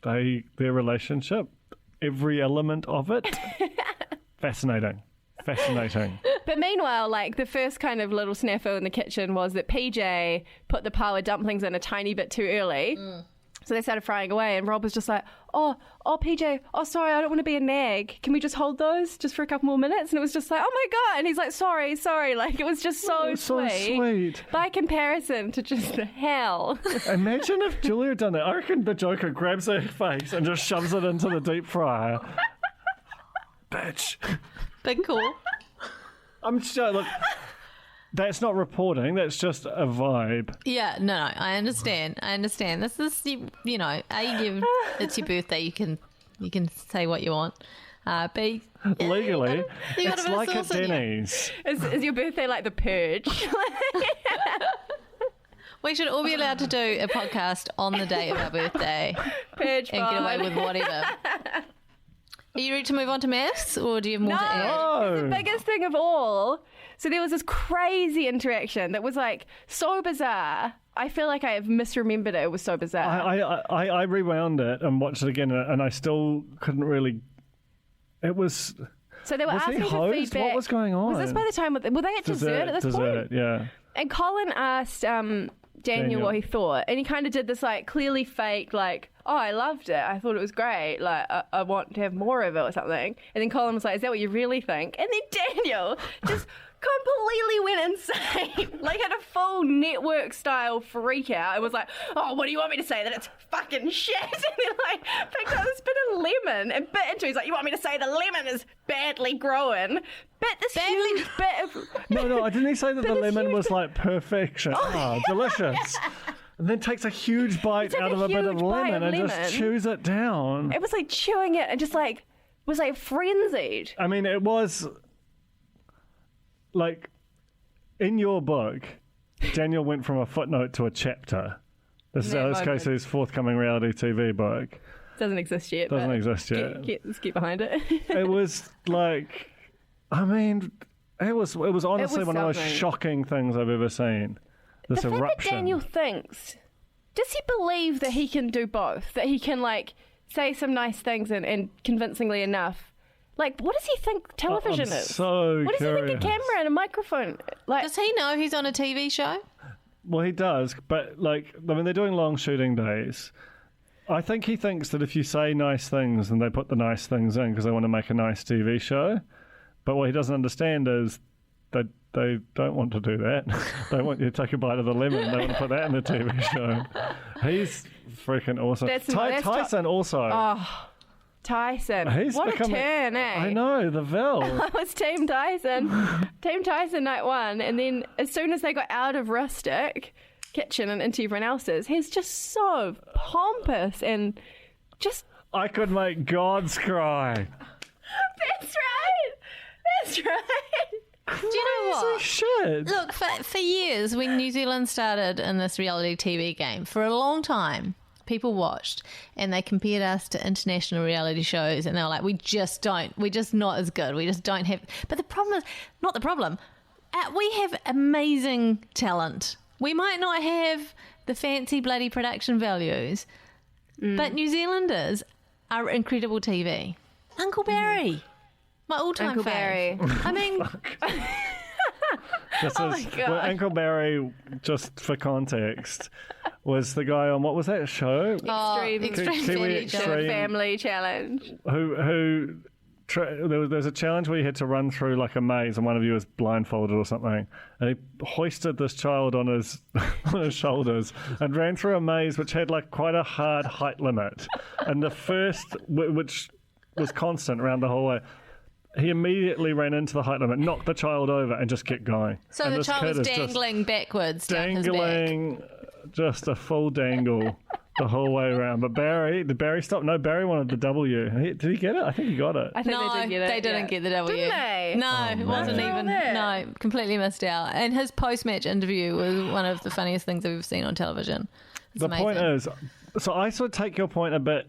their relationship, every element of it, fascinating. But meanwhile, like the first kind of little snafu in the kitchen was that PJ put the pawa dumplings in a tiny bit too early. So they started frying away, and Rob was just like, oh, PJ, sorry, I don't want to be a nag. Can we just hold those just for a couple more minutes? And it was just like, oh my God. And he's like, sorry. Like, it was just so sweet. By comparison to just the hell. Imagine if Julia had done that. I reckon the Joker grabs her face and just shoves it into the deep fryer. Bitch. Big call. I'm just, look... That's not reporting. That's just a vibe. Yeah, no, I understand. This is, you know, it's your birthday. You can say what you want. B, legally, it's like at Denny's. Is your birthday like the purge? We should all be allowed to do a podcast on the day of our birthday. Purge and get away with whatever. Are you ready to move on to maths, or do you have more to add? The biggest thing of all. So there was this crazy interaction that was like so bizarre. I feel like I have misremembered it. It was so bizarre. I rewound it and watched it again, and I still couldn't really. It was. So they were asking for feedback. What was going on? Was this by the time? Were they at dessert at this point? Yeah. And Colin asked Daniel what he thought, and he kind of did this like clearly fake, like, oh, I loved it. I thought it was great. Like, I want to have more of it or something. And then Colin was like, is that what you really think? And then Daniel just completely went insane. Like, had a full network style freak out. It was like, oh, what do you want me to say? That it's fucking shit? And then like picked up this bit of lemon and bit into it. He's like, you want me to say the lemon is badly grown? Bit this huge bit of... No, I didn't say that the lemon was like perfection. Oh, delicious. And then takes a huge bite out of a bit of lemon and just chews it down. It was like chewing it and just like, was like frenzied. I mean, it was... Like, in your book, Daniel went from a footnote to a chapter. This is Alice Casey's forthcoming reality TV book. Doesn't exist yet. Let's get behind it. It was like, I mean, it was honestly one of the most shocking things I've ever seen. This eruption. Fact that Daniel thinks, does he believe that he can do both? That he can like say some nice things and convincingly enough. Like, what does he think television is? So what does he think a camera and a microphone? Like, does he know he's on a TV show? Well, he does, but like, I mean, they're doing long shooting days. I think he thinks that if you say nice things, then they put the nice things in because they want to make a nice TV show. But what he doesn't understand is that they don't want to do that. They want you to take a bite of the lemon. They want to put that in the TV show. He's freaking awesome. Tyson also. Oh. Tyson. What a turn, eh? I know, the Vil. I was Team Tyson. Team Tyson night one. And then as soon as they got out of Rustic Kitchen and into everyone else's, he's just so pompous and just... I could make gods cry. That's right. Do you know what? Shit. Look, for years, when New Zealand started in this reality TV game, for a long time... people watched and they compared us to international reality shows and they were like, we're just not as good. We just don't have. But the problem is not the problem. We have amazing talent. We might not have the fancy bloody production values, but New Zealanders are incredible TV. Uncle Barry, my all-time Uncle fave. Barry. I mean... my God. Well, Uncle Barry, just for context, was the guy on, what was that show? Extreme Family Challenge. There was a challenge where you had to run through like a maze and one of you was blindfolded or something, and he hoisted this child on his shoulders and ran through a maze which had like quite a hard height limit, and the first, which was constant around the whole way. He immediately ran into the height limit, knocked the child over, and just kept going. So and the this child kid was is dangling backwards down his dangling, back. just a full dangle the whole way around. But did Barry stop? No, Barry wanted the W. Did he get it? I think he got it. I think No, they did get it. they didn't get the W. Didn't they? No, it wasn't man. even. No, completely missed out. And his post-match interview was one of the funniest things I've ever seen on television. It's The amazing. point is, so I sort of take your point a bit,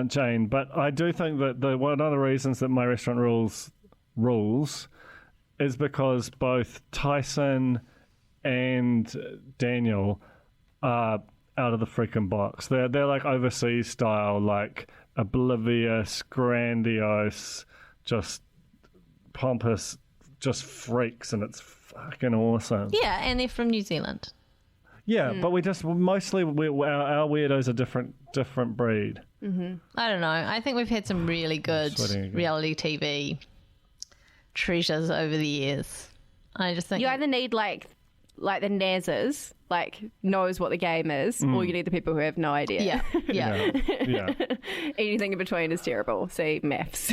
Jane, but I do think that one of the reasons that My Restaurant rules is because both Tyson and Daniel are out of the freaking box. They're like overseas style, like oblivious, grandiose, just pompous, just freaks, and it's fucking awesome. Yeah, and they're from New Zealand. Yeah, but our weirdos are different breed. I don't know. I think we've had some really good Sweating again. reality TV treasures over the years. I just think You either need like the Nazers, like knows what the game is, or you need the people who have no idea. yeah. Yeah. Anything in between is terrible. See, maths.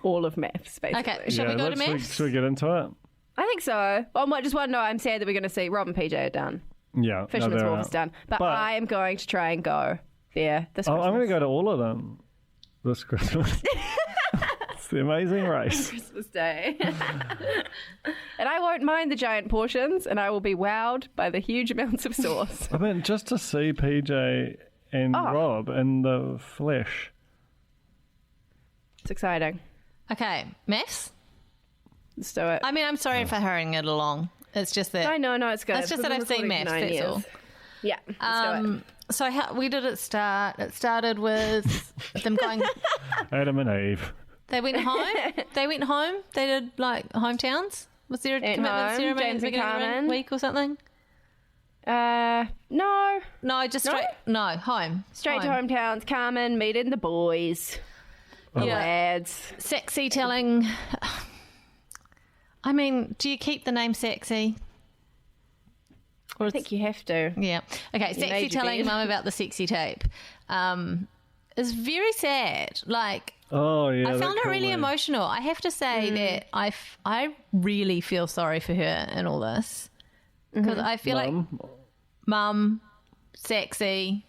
All of maths, basically. Okay, shall we go to maths? Should we get into it? I think so. I just want to know, I'm sad that we're going to see Rob and PJ are done. Yeah. Fisherman's they're Wharf out. is done. But But- I am going to try and go there this I'm Christmas. going to go to all of them this Christmas. It's the Amazing Race. Christmas Day. And I won't mind the giant portions, and I will be wowed by the huge amounts of sauce. I mean, just to see PJ and Rob in the flesh. It's exciting. Okay, maths? Let's do it. I mean, I'm sorry for hurrying it along. It's just that. I know, it's good. It's just that I've seen maths, that's all. Yeah, let's do it. So how we did it start? It started with them going. Adam and Eve. They went home. They did like hometowns. Was there a commitment home, ceremony at James the and beginning of the Carmen. week or something? No. No, just straight. No, home. Straight to home. hometowns. Carmen, meeting the boys. The Yeah. lads. Sexy telling. I mean, do you keep the name sexy? Or I think you have to. Yeah. Okay. You Sexy made your telling bed. mum about the sexy tape is very sad. Like, Oh, yeah. I that found it cool really man. emotional. I have to say that I really feel sorry for her in all this because I feel like mum, sexy,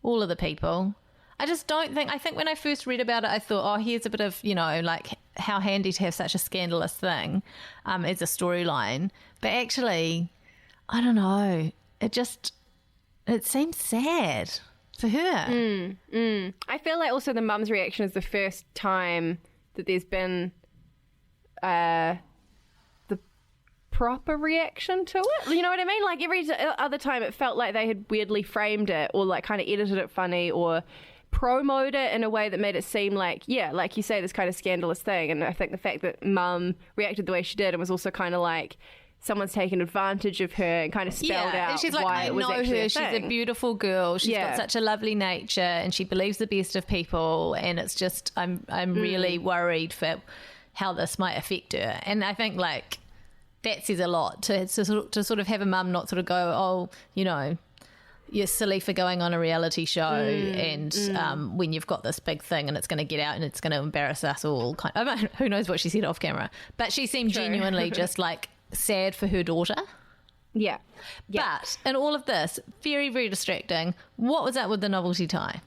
all of the people. I just don't think. I think when I first read about it, I thought, oh, here's a bit of like how handy to have such a scandalous thing as a storyline. But actually, I don't know. It seems sad for her. I feel like also the mum's reaction is the first time that there's been the proper reaction to it. You know what I mean? Like every other time it felt like they had weirdly framed it or like kind of edited it funny or promoted it in a way that made it seem like, yeah, like you say, this kind of scandalous thing. And I think the fact that mum reacted the way she did and was also kind of like, someone's taken advantage of her and kind of spelled out and she's like, why I it was know actually her. a She's a thing. beautiful girl. She's Yeah. got such a lovely nature, and she believes the best of people. And it's just, I'm really worried for how this might affect her. And I think like that says a lot to sort of have a mum not sort of go, oh, you're silly for going on a reality show, and when you've got this big thing and it's going to get out and it's going to embarrass us all. I mean, who knows what she said off camera, but she seemed genuinely just like sad for her daughter. Yeah. But in all of this, very, very distracting. What was up with the novelty tie?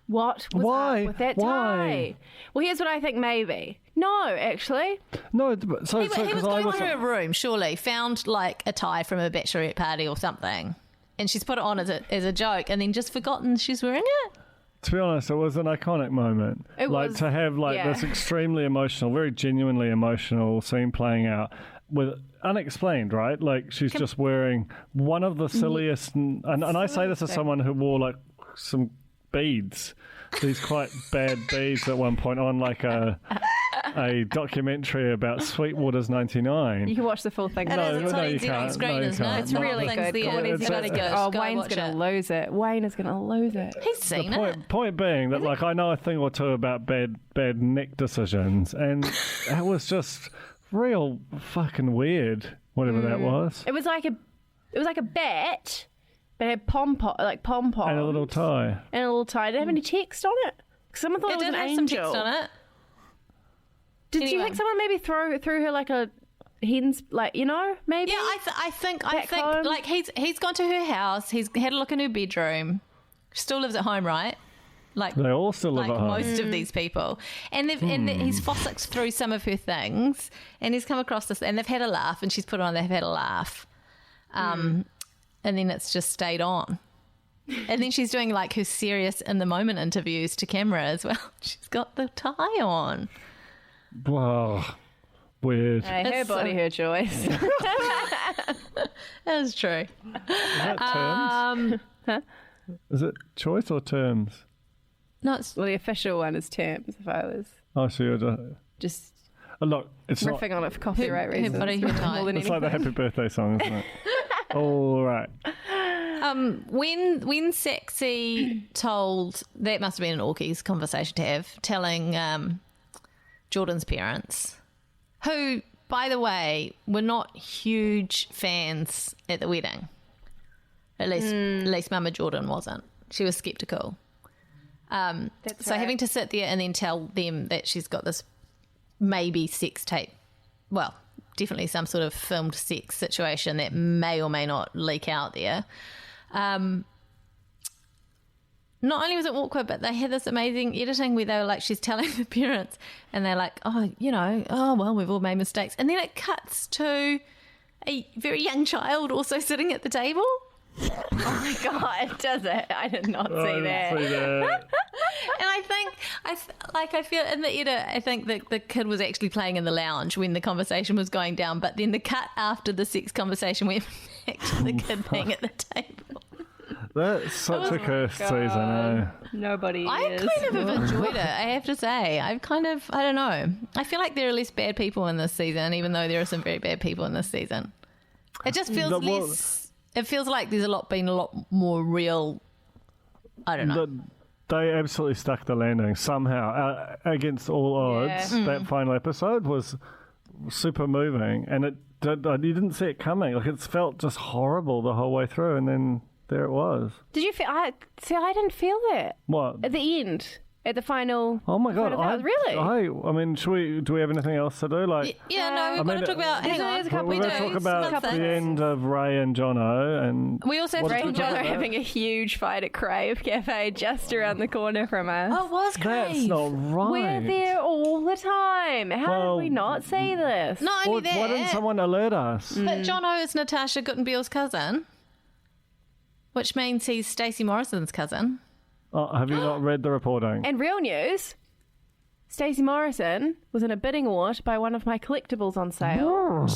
What was Why? up with that Why? tie? Well, here's what I think maybe. No, actually. No, so He was because I going was. through her room, surely, found like a tie from a bachelorette party or something, and she's put it on as a joke, and then just forgotten she's wearing it. To be honest, it was an iconic moment. It like was, to have like yeah. this extremely emotional, very genuinely emotional scene playing out with unexplained, right? Like she's just wearing one of the silliest, and I say this as someone who wore like some beads, these quite bad beads at one point on like a documentary about Sweetwater's 99. You can watch the full thing. It is, it's no, on you NZ on can't. screen, No, you isn't it? can't. It's No, one of the really things good. there. It's Really good. Oh, Go Wayne's watch going to it. lose it. Wayne is going to lose it. He's seen it. Point being that like I know a thing or two about bad neck decisions, and it was just real fucking weird. Whatever that was, It was like a bat, but it had pom-poms. and a little tie. And a little tie. Did it have any text on it? 'Cause someone thought It it was did an have angel. some text on it. Did you think someone maybe threw her like a hen's, like, you know, maybe? Yeah, I think home? like he's gone to her house. He's had a look in her bedroom. She still lives at home, right? Like they all still live at home. Most of these people, and he's fossicked through some of her things, and he's come across this, and they've had a laugh, and she's put on they've had a laugh, and then it's just stayed on, and then she's doing like her serious in the moment interviews to camera as well. She's got the tie on. Wow, weird. Hey, her body, her choice. That's true. Is that terms? Is it choice or terms? No, well, the official one is terms. If I was so you're just look, it's riffing on it for copyright reasons. Her body, her tie. It's like the happy birthday song, isn't it? All right. When Sexy told, that must have been an Orkie's conversation to have, telling Jordan's parents, who, by the way, were not huge fans at the wedding. At least Mama Jordan wasn't. She was sceptical. So having to sit there and then tell them that she's got this maybe sex tape, well, definitely some sort of filmed sex situation that may or may not leak out there. Not only was it awkward, but they had this amazing editing where they were like, she's telling the parents, and they're like, oh, well, we've all made mistakes. And then it cuts to a very young child also sitting at the table. Oh my God, does it? I did not see that. And I feel in the edit, I think that the kid was actually playing in the lounge when the conversation was going down, but then the cut after the sex conversation went back to the kid being at the table. That's such a cursed season, eh? Nobody is. I kind of have enjoyed it, I have to say. I don't know. I feel like there are less bad people in this season, even though there are some very bad people in this season. It just feels less... It feels like there's been a lot more real... I don't know. They absolutely stuck the landing somehow. Against all odds, that final episode was super moving. And you didn't see it coming. Like, it felt just horrible the whole way through. And then there it was. Did you feel... I didn't feel that. What? At the end. At the final... Oh, my God. Really? I mean, do we have anything else to do? Like, we've got to talk about... Hang on. We're going to talk about the end of Ray and Jono. And we also have Ray and Jono having a huge fight at Crave Cafe just around the corner from us. Oh, it was Crave. That's not right. We're there all the time. How did we not see this? Not only that... Why didn't someone alert us? But Jono is Natasha Guttenbeil's cousin, which means he's Stacey Morrison's cousin. Oh, have you not read the reporting? And real news, Stacey Morrison was in a bidding war to buy one of my collectibles on sale.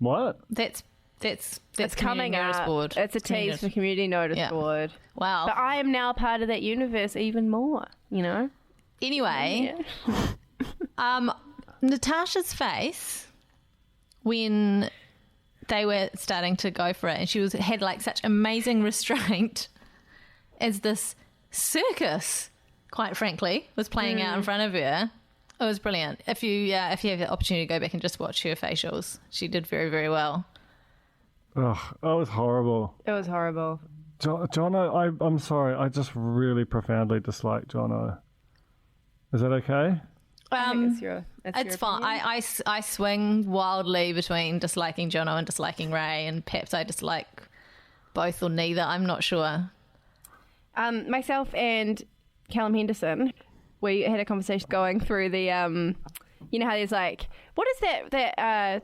What? That's coming up. Board. It's a tease for community notice board. Wow. But I am now part of that universe even more, you know? Anyway, Natasha's face when they were starting to go for it, and she had like such amazing restraint as this circus, quite frankly, was playing out in front of her. It was brilliant. If you have the opportunity to go back and just watch her facials, she did very, very well. Oh, that was horrible. It was horrible. Jono, I'm sorry. I just really profoundly dislike Jono. Is that okay? I think it's fine. I swing wildly between disliking Jono and disliking Ray, and perhaps I dislike both or neither. I'm not sure. Myself and Callum Henderson, we had a conversation going through the, you know how there's like, what is that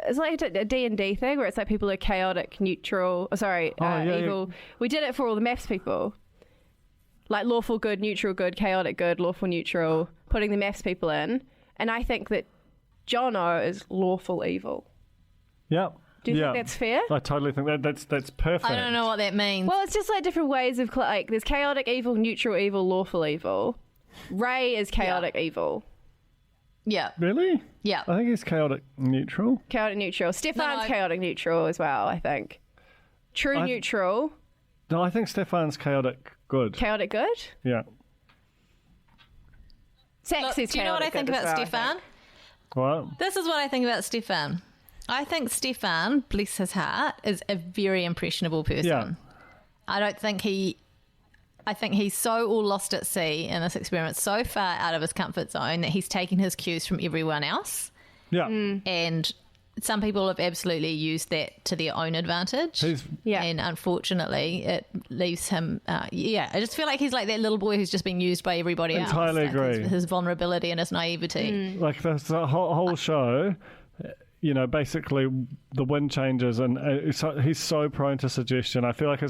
it's like a D&D thing where it's like people are chaotic, neutral, evil. Yeah. We did it for all the MAFS people. Like lawful good, neutral good, chaotic good, lawful neutral, putting the MAFS people in. And I think that Jono is lawful evil. Yep. Do you think that's fair? I totally think that's perfect. I don't know what that means. Well, it's just like different ways of like there's chaotic evil, neutral evil, lawful evil. Ray is chaotic evil. Yeah. Really? Yeah. I think he's chaotic neutral. Chaotic neutral. Stefan's chaotic neutral as well, I think. True neutral. No, I think Stefan's chaotic good. Chaotic good? Yeah. Sexy's do you know what I think about Stefan? What? This is what I think about Stefan. I think Stefan, bless his heart, is a very impressionable person. Yeah. I don't think he I think he's so all lost at sea in this experiment, so far out of his comfort zone that he's taking his cues from everyone else. Yeah. And some people have absolutely used that to their own advantage. And unfortunately, it leaves him, I just feel like he's like that little boy who's just been used by everybody else. Entirely agree. His vulnerability and his naivety. Like the whole show, you know, basically the wind changes and he's so prone to suggestion. I feel like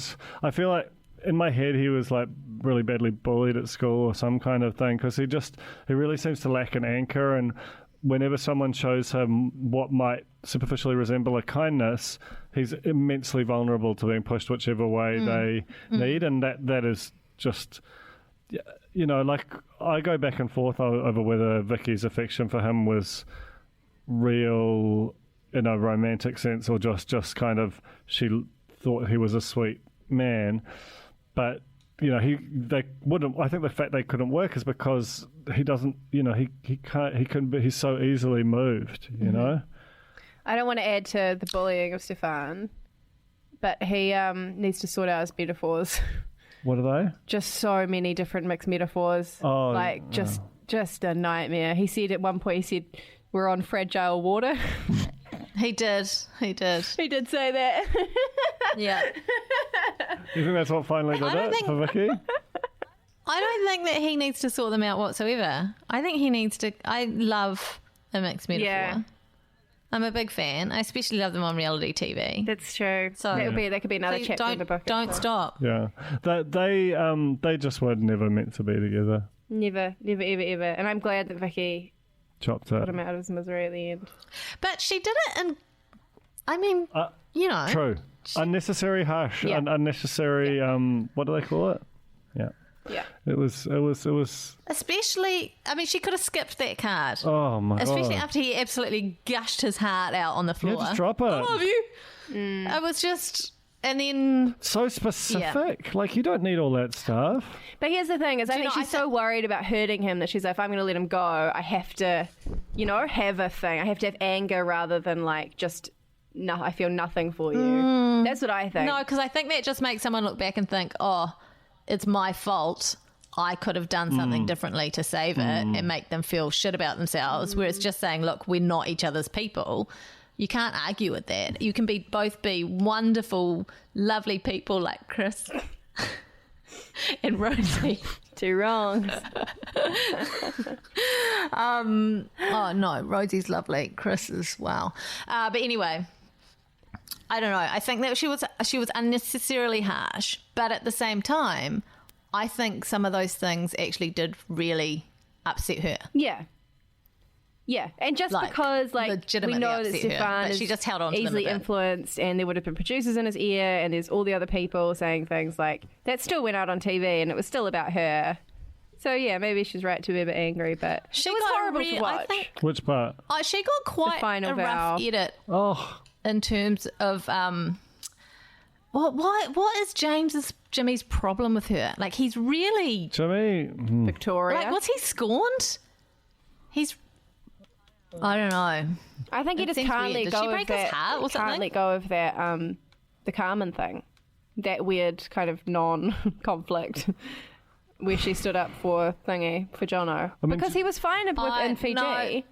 in my head he was like really badly bullied at school or some kind of thing, because he really seems to lack an anchor, and whenever someone shows him what might superficially resemble a kindness, he's immensely vulnerable to being pushed whichever way they need, and that is just, you know, like I go back and forth over whether Vicky's affection for him was real in a romantic sense or just kind of she thought he was a sweet man. But you know, they wouldn't. I think the fact they couldn't work is because he doesn't. You know, he's so easily moved. You know. I don't want to add to the bullying of Stefan, but he needs to sort out his metaphors. What are they? Just so many different mixed metaphors. Oh, like just a nightmare. He said at one point, we're on fragile water. He did. He did say that. Yeah. You think that's what finally did it for Vicky? I don't think that he needs to sort them out whatsoever. I think he needs to. I love a mixed metaphor. Yeah. I'm a big fan. I especially love them on reality TV. That's true. So that could be another chapter in the book. Don't stop. Yeah. They just were never meant to be together. Never, ever. And I'm glad that Vicky chopped it. Put him out of his misery at the end. But she did it, and I mean, you know. True. Unnecessary harsh. Yeah. Unnecessary, what do they call it? Yeah. Yeah. It was. Especially, I mean, she could have skipped that card. Oh, my God. Especially after he absolutely gushed his heart out on the floor. Yeah, just drop it. I love you. It was just... And then... So specific. Yeah. Like, you don't need all that stuff. But here's the thing, is I think she's so worried about hurting him that she's like, if I'm going to let him go, I have to, you know, have a thing. I have to have anger rather than, like, just, no, I feel nothing for you. That's what I think. No, because I think that just makes someone look back and think, oh, it's my fault. I could have done something differently to save it and make them feel shit about themselves. Whereas just saying, look, we're not each other's people. You can't argue with that. You can both be wonderful, lovely people like Chris and Rosie. Two wrongs. Oh no, Rosie's lovely. Chris is wow. But anyway, I don't know. I think that she was unnecessarily harsh, but at the same time, I think some of those things actually did really upset her. Yeah. Yeah, and just because, like, we know that Stefan is she just held on to easily influenced, and there would have been producers in his ear, and there's all the other people saying things like, that still went out on TV, and it was still about her. So, yeah, maybe she's right to be a bit angry, but it was horrible to watch. Which part? She got quite a rough edit in terms of... What is Jimmy's problem with her? Like, he's really... Jimmy? Victoria. Like, what's he scorned? He's... I don't know. I think he just can't let go of that. Can't let go of that. The Carmen thing, that weird kind of non-conflict where she stood up for Jono, because he was fine in Fiji. I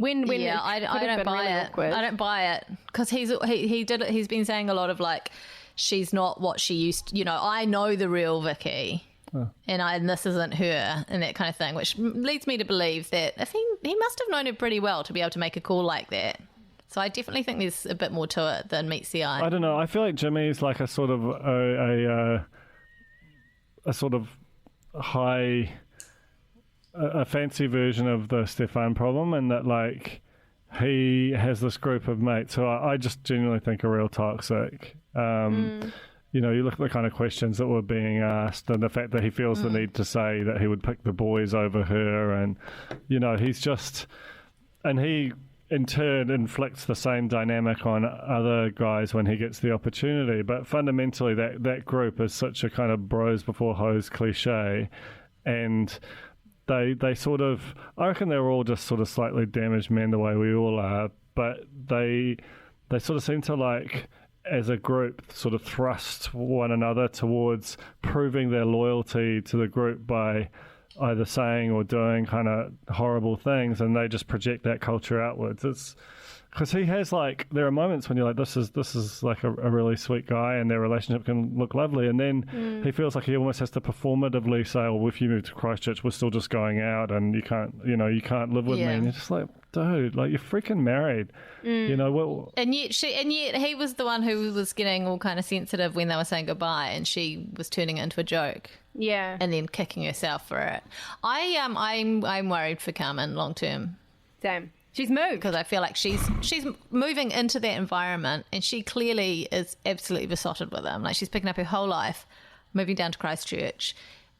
don't buy it. I don't buy it because he's been saying a lot of like, she's not what she used to, you know, I know the real Vicky. And this isn't her, and that kind of thing, which leads me to believe that if he must have known her pretty well to be able to make a call like that. So I definitely think there's a bit more to it than meets the eye. I don't know. I feel like Jimmy's like a sort of a sort of high, a fancy version of the Stefan problem, and that like he has this group of mates who I just genuinely think are real toxic. You know, you look at the kind of questions that were being asked and the fact that he feels the need to say that he would pick the boys over her, and, you know, he's just... And he, in turn, inflicts the same dynamic on other guys when he gets the opportunity. But fundamentally, that group is such a kind of bros before hoes cliche, and they sort of... I reckon they're all just sort of slightly damaged men the way we all are, but they sort of seem to, like... as a group sort of thrust one another towards proving their loyalty to the group by either saying or doing kind of horrible things, and they just project that culture outwards. It's because he has there are moments when you're like, this is like a really sweet guy, and their relationship can look lovely, and then he feels like he almost has to performatively say, "Oh, if you move to Christchurch, we're still just going out, and you can't live with me." And you're just like, dude, like, you're freaking married, And yet he was the one who was getting all kind of sensitive when they were saying goodbye, and she was turning it into a joke. Yeah, and then kicking herself for it. I'm worried for Carmen long term. Same. She's moved because I feel like she's moving into that environment, and she clearly is absolutely besotted with him. Like, she's picking up her whole life, moving down to Christchurch,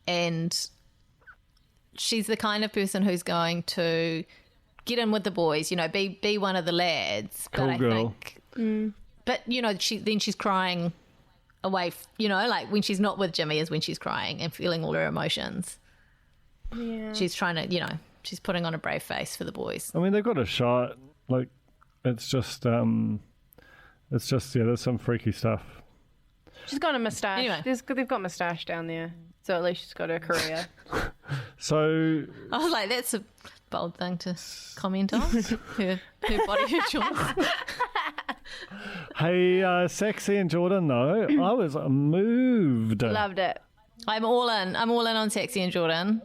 and she's the kind of person who's going to get in with the boys, be one of the lads. Cool but I girl. think, but she's crying away. Like when she's not with Jimmy is when she's crying and feeling all her emotions. Yeah, she's trying to, she's putting on a brave face for the boys. I mean, they've got a shot. Like, it's just there's some freaky stuff. She's got a moustache. Anyway. They've got moustache down there, so at least she's got her career. So I was like, that's a bold thing to comment on. her body, her choice. Hey, Sexy and Jordan, though, I was moved. Loved it. I'm all in on Sexy and Jordan.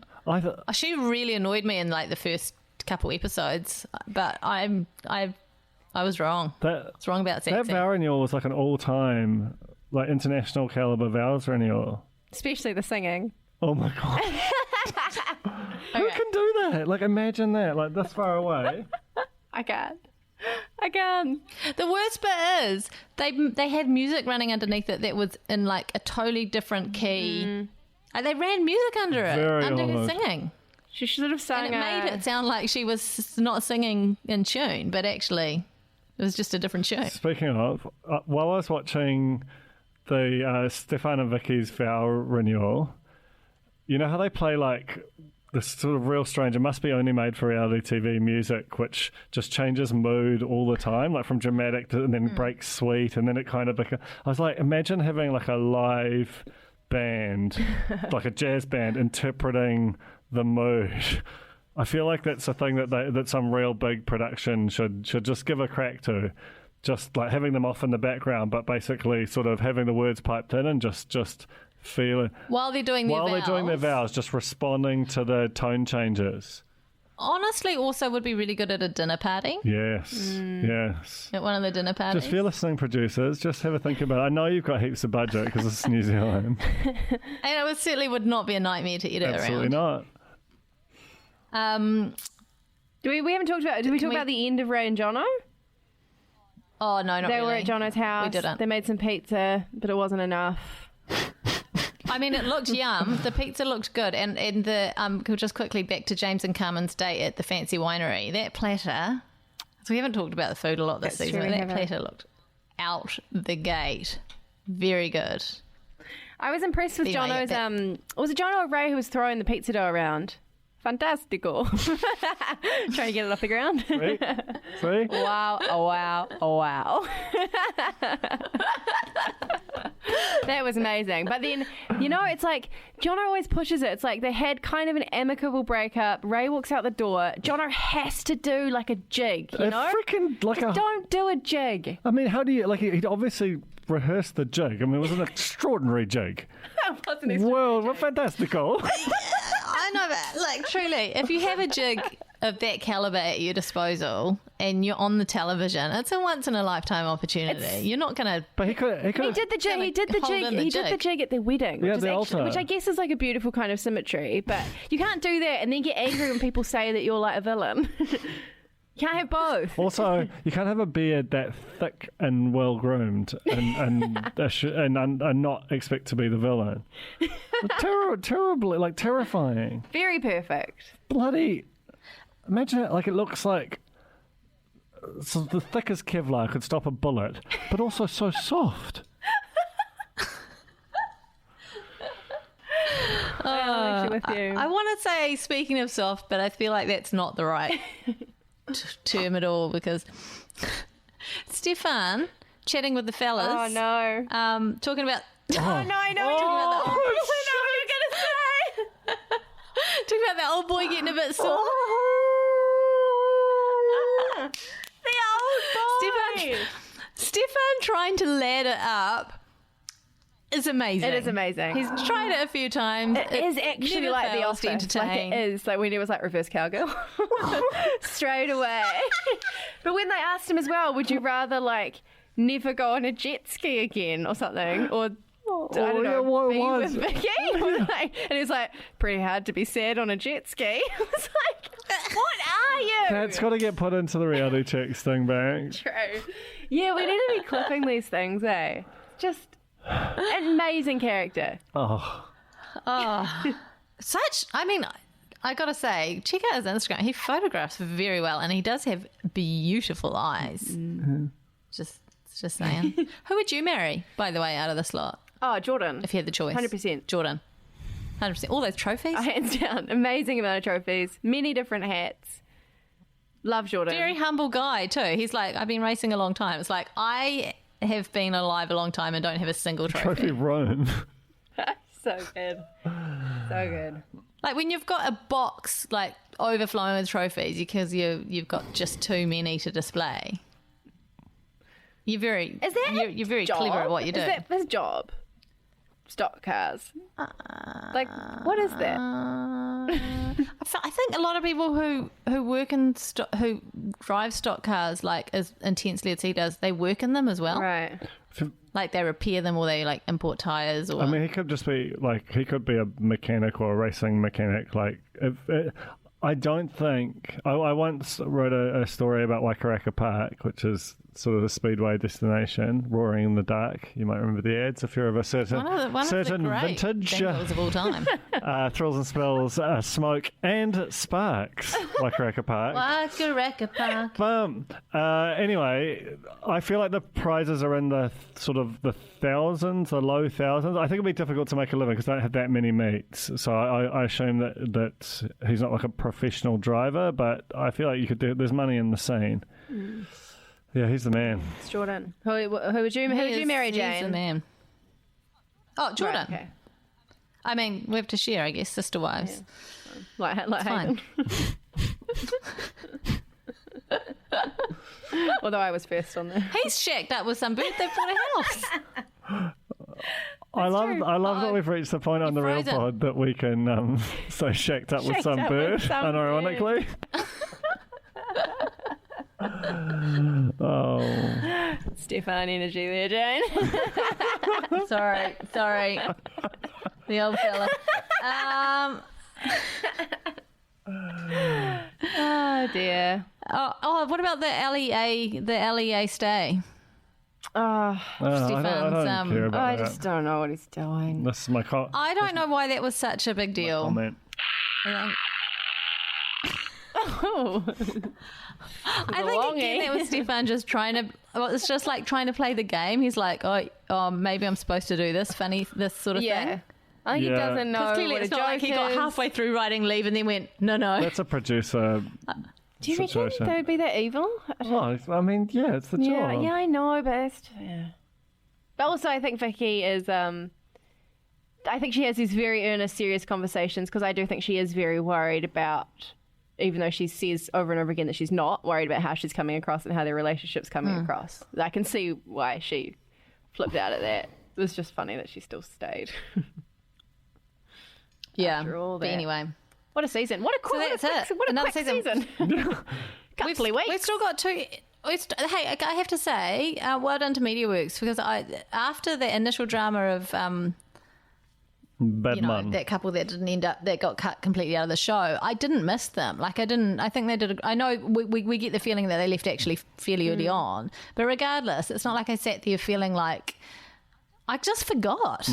She really annoyed me in like the first couple episodes, but I was wrong. I was wrong about Sexy. That vow renewal was like an all-time, like, international caliber vows renewal. Especially the singing. Oh my god. Who can do that? Like, imagine that, like, this far away. I can't. The worst bit is they had music running underneath it that was in like a totally different key. Like, they ran music under it, under her singing. She should have sang. And it made it sound like she was not singing in tune, but actually it was just a different tune. Speaking of, while I was watching the Stefan and Vicky's vow renewal, you know how they play like this sort of real strange, it must be only made for reality TV music, which just changes mood all the time, like from dramatic to, and then breaks sweet, and then it kind of becomes, I was like, imagine having like a live band, like a jazz band, interpreting the mood. I feel like that's a thing that some real big production should just give a crack to. Just like having them off in the background, but basically sort of having the words piped in and just feeling while they're doing their vows, just responding to the tone changes. Honestly, also would be really good at a dinner party. Yes. At one of the dinner parties. Just if you're listening, producers, just have a think about it. I know you've got heaps of budget because it's New Zealand. And it certainly would not be a nightmare to edit Absolutely around. Not. We haven't talked about. Did we talk about the end of Ray and Jono? Oh no, not really. They were at Jono's house. We didn't. They made some pizza, but it wasn't enough. I mean, it looked yum. The pizza looked good, and the just quickly back to James and Carmen's date at the fancy winery. That platter. So we haven't talked about the food a lot this season. But that platter looked out the gate very good. I was impressed with Jono's. Was it Jono or Ray who was throwing the pizza dough around? Fantastico. Trying to get it off the ground. See? Wow. Oh, wow. Oh, wow. That was amazing. But then, it's like, Jono always pushes it. It's like they had kind of an amicable breakup. Ray walks out the door. Jono has to do like a jig, you know? Freaking like just don't do a jig. I mean, how do you, like, he'd obviously rehearsed the jig. I mean, it was an extraordinary jig. Well, fantastical. I know, but like, truly, if you have a jig of that caliber at your disposal and you're on the television, it's a once in a lifetime opportunity. You're not going to. But he did the jig. He did the jig at their wedding, which I guess is like a beautiful kind of symmetry. But you can't do that and then get angry when people say that you're like a villain. You can't have both. Also, you can't have a beard that thick and well groomed and not expect to be the villain. Terribly, like, terrifying. Very perfect. Bloody. Imagine it, like, it looks like so the thickest Kevlar could stop a bullet, but also so soft. I'm with you. I want to say, speaking of soft, but I feel like that's not the right term at all, because Stefan chatting with the fellas. Oh, no. Talking about... Oh, no, I know what you're talking about. I know what you're going to say. Talking about that old boy getting a bit sore. The old boy. Stefan trying to ladder up is amazing. It is amazing. He's tried it a few times. It is actually like The Office. Like it is. Like when he was like reverse cowgirl. Straight away. But when they asked him as well, would you rather like never go on a jet ski again or something? Or I don't know, be with Vicky? And he was like, pretty hard to be sad on a jet ski. I was like, what are you? That's got to get put into the reality checks thing back. True. Yeah, we need to be clipping these things, eh? Just amazing character. Such, I mean, I gotta say, check out his Instagram. He photographs very well, and he does have beautiful eyes. Mm-hmm. Just saying. Who would you marry, by the way, out of this lot? Oh, Jordan. If you had the choice. 100%. Jordan. 100%. All those trophies? Hands down. Amazing amount of trophies. Many different hats. Love Jordan. Very humble guy, too. He's like, I've been racing a long time. It's like, I have been alive a long time and don't have a single trophy. Trophy Rome. So good. So good. Like when you've got a box like overflowing with trophies because you've got just too many to display. You're very you're very clever at what you do. Is that his job? Stock cars. Like what is that? I think a lot of people who work in who drive stock cars like as intensely as he does, they work in them as well. Right. Like they repair them or they like import tires or... I mean, he could just be like, he could be a mechanic or a racing mechanic. Like, I don't think... I once wrote a story about Wakaraka Park, which is sort of a speedway destination, roaring in the dark. You might remember the ads if you're of a certain one of the great vintage. jingles of all time. Thrills and spills, smoke and sparks. Wakaraka Park. Wakaraka Park. Anyway, I feel like the prizes are in the sort of the thousands, the low thousands. I think it'd be difficult to make a living because they don't have that many meets. So I assume that he's not like a professional driver, but I feel like you could do. There's money in the scene. Mm. Yeah, he's the man. It's Jordan. Who would you marry, Jane? He's the man. Oh, Jordan. Right, okay. I mean, we have to share, I guess, sister wives. Yeah. Like fine. Although I was first on there. He's shacked up with some birthday for a house. I love that we've reached the point on the real pod that we can say shacked up with some bird, unironically. Oh, Stefan energy there, Jane. sorry, the old fella. Oh dear. Oh, what about the LEA stay? I don't care about I just don't know what he's doing. This is my I don't know why that was such a big deal. Comment. I think again that was Stefan just trying to. Well, it's just like trying to play the game. He's like, oh, maybe I'm supposed to do this sort of thing. I think he doesn't know. Because clearly what it's a not like he got halfway through writing Leave and then went, no. That's a producer. Do you reckon they would be that evil? Well, I mean, yeah, it's the job. Yeah, I know, but But also, I think Vicky is. I think she has these very earnest, serious conversations because I do think she is very worried about. Even though she says over and over again that she's not worried about how she's coming across and how their relationship's coming across. I can see why she flipped out at that. It was just funny that she still stayed. Yeah. After all that. But anyway. What a season. What a quick season. Couple of weeks. We've still got two... Hey, I have to say, well done to MediaWorks because after the initial drama of... that couple that didn't end up, that got cut completely out of the show, I didn't miss them. I think they did. I know we get the feeling that they left actually fairly early on, but regardless, it's not like I sat there feeling like I just forgot.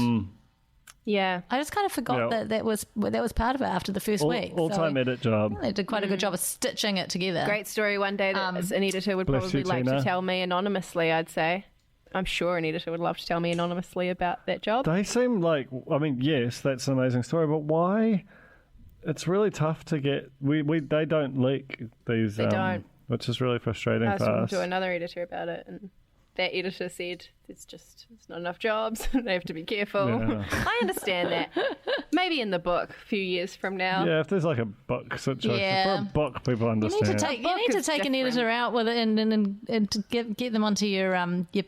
Yeah, I just kind of forgot that was part of it after the first week. All-time edit job. They did quite a good job of stitching it together. Great story. One day that an editor would probably like to tell me anonymously, I'd say. I'm sure an editor would love to tell me anonymously about that job. They seem like, I mean, yes, that's an amazing story, but why? It's really tough to get. They don't leak these. They don't. Which is really frustrating for us. I was talking to another editor about it, and that editor said there's not enough jobs. They have to be careful. Yeah. I understand that. Maybe in the book a few years from now. Yeah, if there's like a book situation. Yeah. For a book, people understand. You need to take an editor out with it and to get them onto your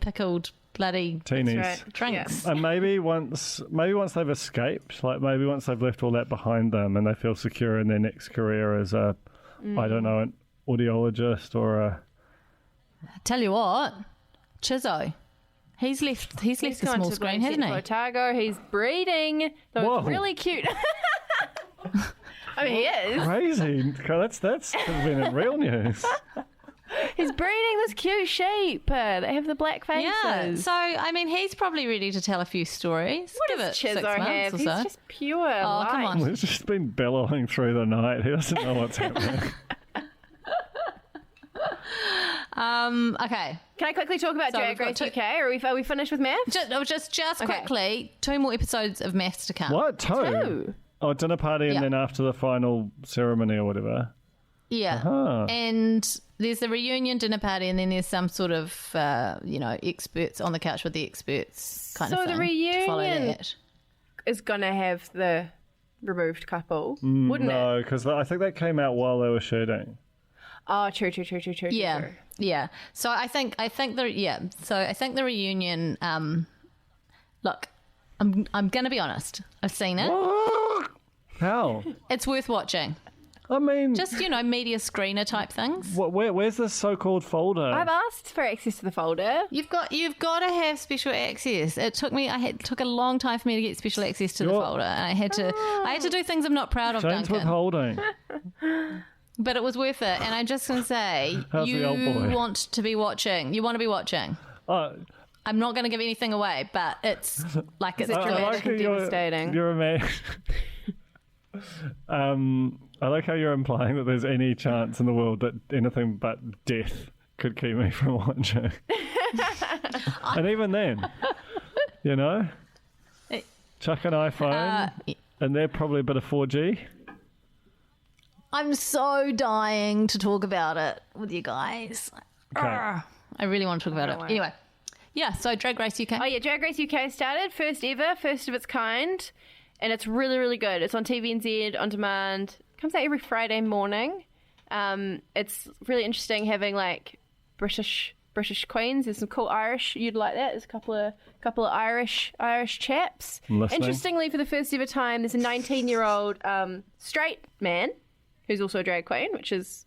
pickled bloody teenies. Right. drinks. Yeah. And maybe once they've escaped, like maybe once they've left all that behind them and they feel secure in their next career as I don't know, an audiologist or a... Tell you what, Chizzo, he's left the small screen, hasn't he? Otago, he's breeding those really cute. I mean, he is. Crazy. That's been in real news. He's breeding this cute sheep. They have the black faces. Yeah, so, I mean, he's probably ready to tell a few stories. What Give does it 6 Chizzo months have? or He's so. just pure Oh, come on. He's just been bellowing through the night. He doesn't know what's happening. Okay. Can I quickly talk about Drag Race UK? Are we finished with MAFS? Just quickly, 2 more episodes of MAFS to come. What? 2? Oh, dinner party and then after the final ceremony or whatever. Yeah. Uh-huh. And there's the reunion dinner party and then there's some sort of, experts on the couch with the experts kind of thing. So the reunion to follow that. is going to have the removed couple, wouldn't it? No, because I think that came out while they were shooting. Oh, true. Yeah. True. Yeah. So I think the reunion, look, I'm going to be honest. I've seen it. How? It's worth watching. I mean... Just, media screener type things. Where's this so-called folder? I've asked for access to the folder. You've got to have special access. It took a long time for me to get special access to the folder. And I had to do things I'm not proud of, Jane's Duncan. withholding. But it was worth it. And I'm just going to say, How's the old boy? want to be watching. You want to be watching. I'm not going to give anything away, but it's like it's devastating. You're a man. I like how you're implying that there's any chance in the world that anything but death could keep me from watching. And even then, chuck an iPhone and they're probably a bit of 4G. I'm so dying to talk about it with you guys. Okay. I really want to talk about it. Anyway, so Drag Race UK. Oh, yeah, Drag Race UK started. First of its kind. And it's really, really good. It's on TVNZ, on demand. Comes out every Friday morning. It's really interesting having, like, British queens. There's some cool Irish. You'd like that. There's a couple of Irish chaps. Interestingly, for the first ever time, there's a 19-year-old straight man who's also a drag queen, which has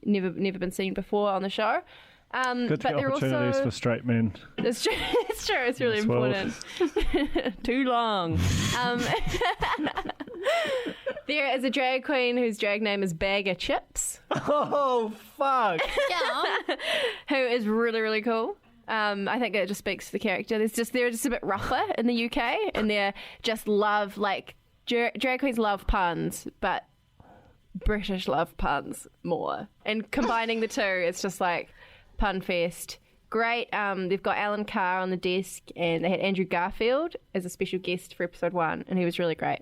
never been seen before on the show. Good to get opportunities for straight men. It's true. It's really important. Too long. There is a drag queen whose drag name is Baga Chipz. Oh, fuck. Yeah. Who is really, really cool. I think it just speaks to the character. They're just a bit rougher in the UK, and they just love, like, drag queens love puns, but British love puns more. And combining the two, it's just like pun fest. Great. They've got Alan Carr on the desk, and they had Andrew Garfield as a special guest for episode 1, and he was really great.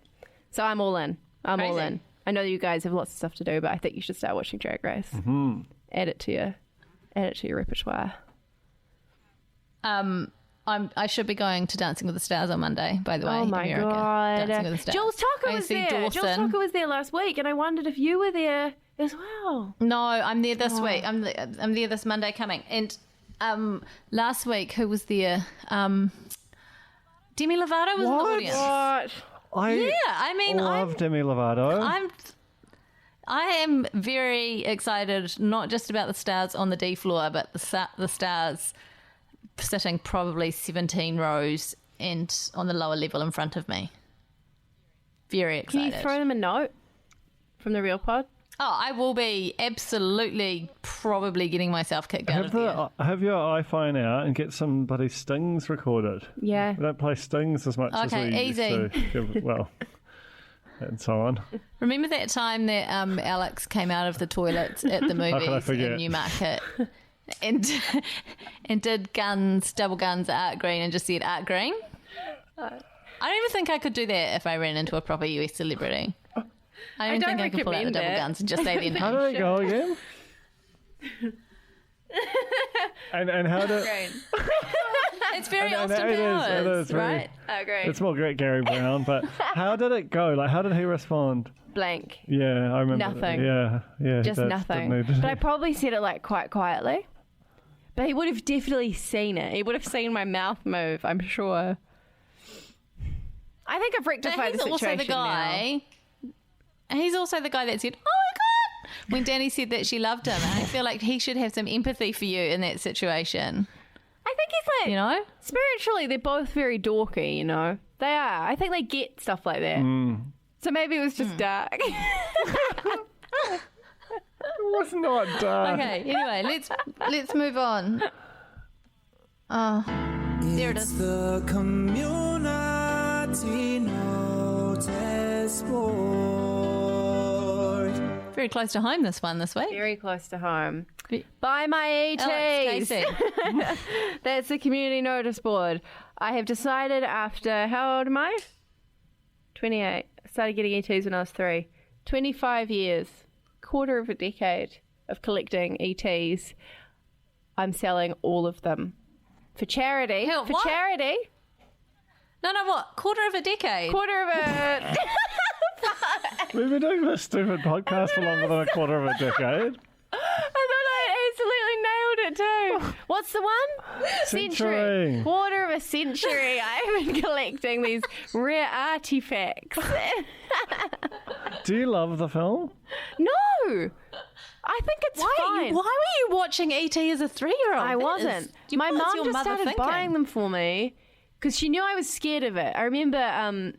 So I'm all in. All in. I know you guys have lots of stuff to do, but I think you should start watching Drag Race. Mm-hmm. Add it to your repertoire. I should be going to Dancing with the Stars on Monday, by the way. Oh my God. Dancing with the Stars. Jules Tucker was there. Dawson. Jules Tucker was there last week, and I wondered if you were there as well. No, I'm there this week. I'm there this Monday coming. And last week, who was there? Demi Lovato was in the audience. I love Demi Lovato. I am very excited, not just about the stars on the D floor, but the stars sitting probably 17 rows and on the lower level in front of me. Very excited. Can you throw them a note from the real pod? Oh, I will be absolutely probably getting myself kicked out of there. Have your iPhone out and get some bloody stings recorded. Yeah. We don't play stings as much as we used to. Well, and so on. Remember that time that Alex came out of the toilets at the movies in Newmarket and did double guns at Art Green and just said Art Green? I don't even think I could do that if I ran into a proper US celebrity. I don't think I could pull out the double guns and just say the How did it go again? And how did... It's very Austin Powers, right? Oh, great. It's more Gary Brown, but how did it go? Like, how did he respond? Blank. Yeah, I remember. Nothing. Yeah. Just nothing. But I probably said it like quite quietly. But he would have definitely seen it. He would have seen my mouth move, I'm sure. I think I've rectified the situation now. He's also the guy that said, "Oh my God," when Danny said that she loved him. And I feel like he should have some empathy for you in that situation. I think he's like, you know, spiritually, they're both very dorky, you know. They are. I think they get stuff like that. So maybe it was just dark. It was not dark. Okay, anyway, let's move on. Oh, there it is. The community notice board. Very close to home this week. Very close to home. Buy my ETs. That's the community notice board. I have decided after, how old am I? 28. I started getting ETs when I was 3. 25 years, quarter of a decade of collecting ETs. I'm selling all of them. For charity. Hell, for what? charity. No, what? Quarter of a decade? Quarter of a... We've been doing this stupid podcast for longer than a quarter of a decade. I thought I absolutely nailed it too. What's the one? Century. Quarter of a century. I've been collecting these rare artifacts. Do you love the film? No. I think it's fine. Why were you watching E.T. as a 3-year-old? I wasn't. My mum just started buying them for me because she knew I was scared of it. I remember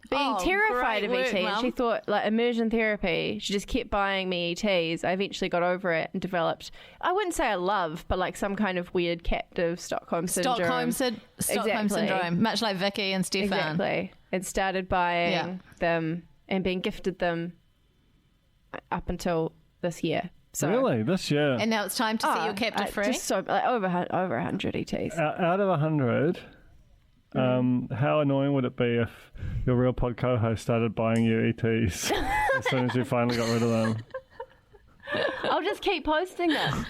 being terrified of ET, and she thought, like, immersion therapy. She just kept buying me ETs. I eventually got over it and developed, I wouldn't say a love, but like some kind of weird captive Stockholm syndrome. Stockholm syndrome, much like Vicky and Stefan. Exactly. And started buying them and being gifted them up until this year. So, really? This year? And now it's time to set your captive free? Just so, like, over 100 ETs. Out of 100... how annoying would it be if your real pod co-host started buying you ETs as soon as you finally got rid of them? I'll just keep posting them.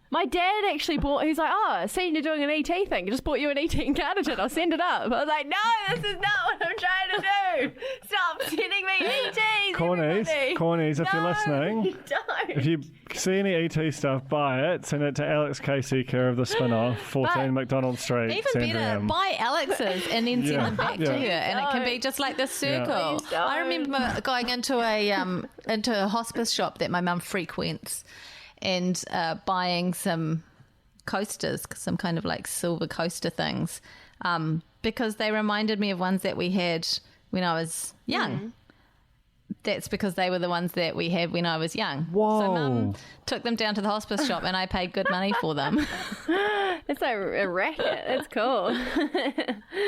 My dad actually he's like, oh, I seen you're doing an ET thing. I just bought you an ET in Carterton. I'll send it up. I was like, no, this is not what I'm trying to do. Stop sending me ETs, Cornies, if you're listening, don't. if you see any ET stuff, buy it. Send it to Alex Casey, care of the Spin-Off, 14 McDonald Street. Even better, buy Alex's and then send them back to her, and it can be just like this circle. Yeah. I remember going into a hospice shop that my mum frequents, and buying some coasters, some kind of like silver coaster things, because they reminded me of ones that we had when I was young. That's because they were the ones that we had when I was young. Whoa. So Mum took them down to the hospice shop and I paid good money for them. It's a racket. That's cool.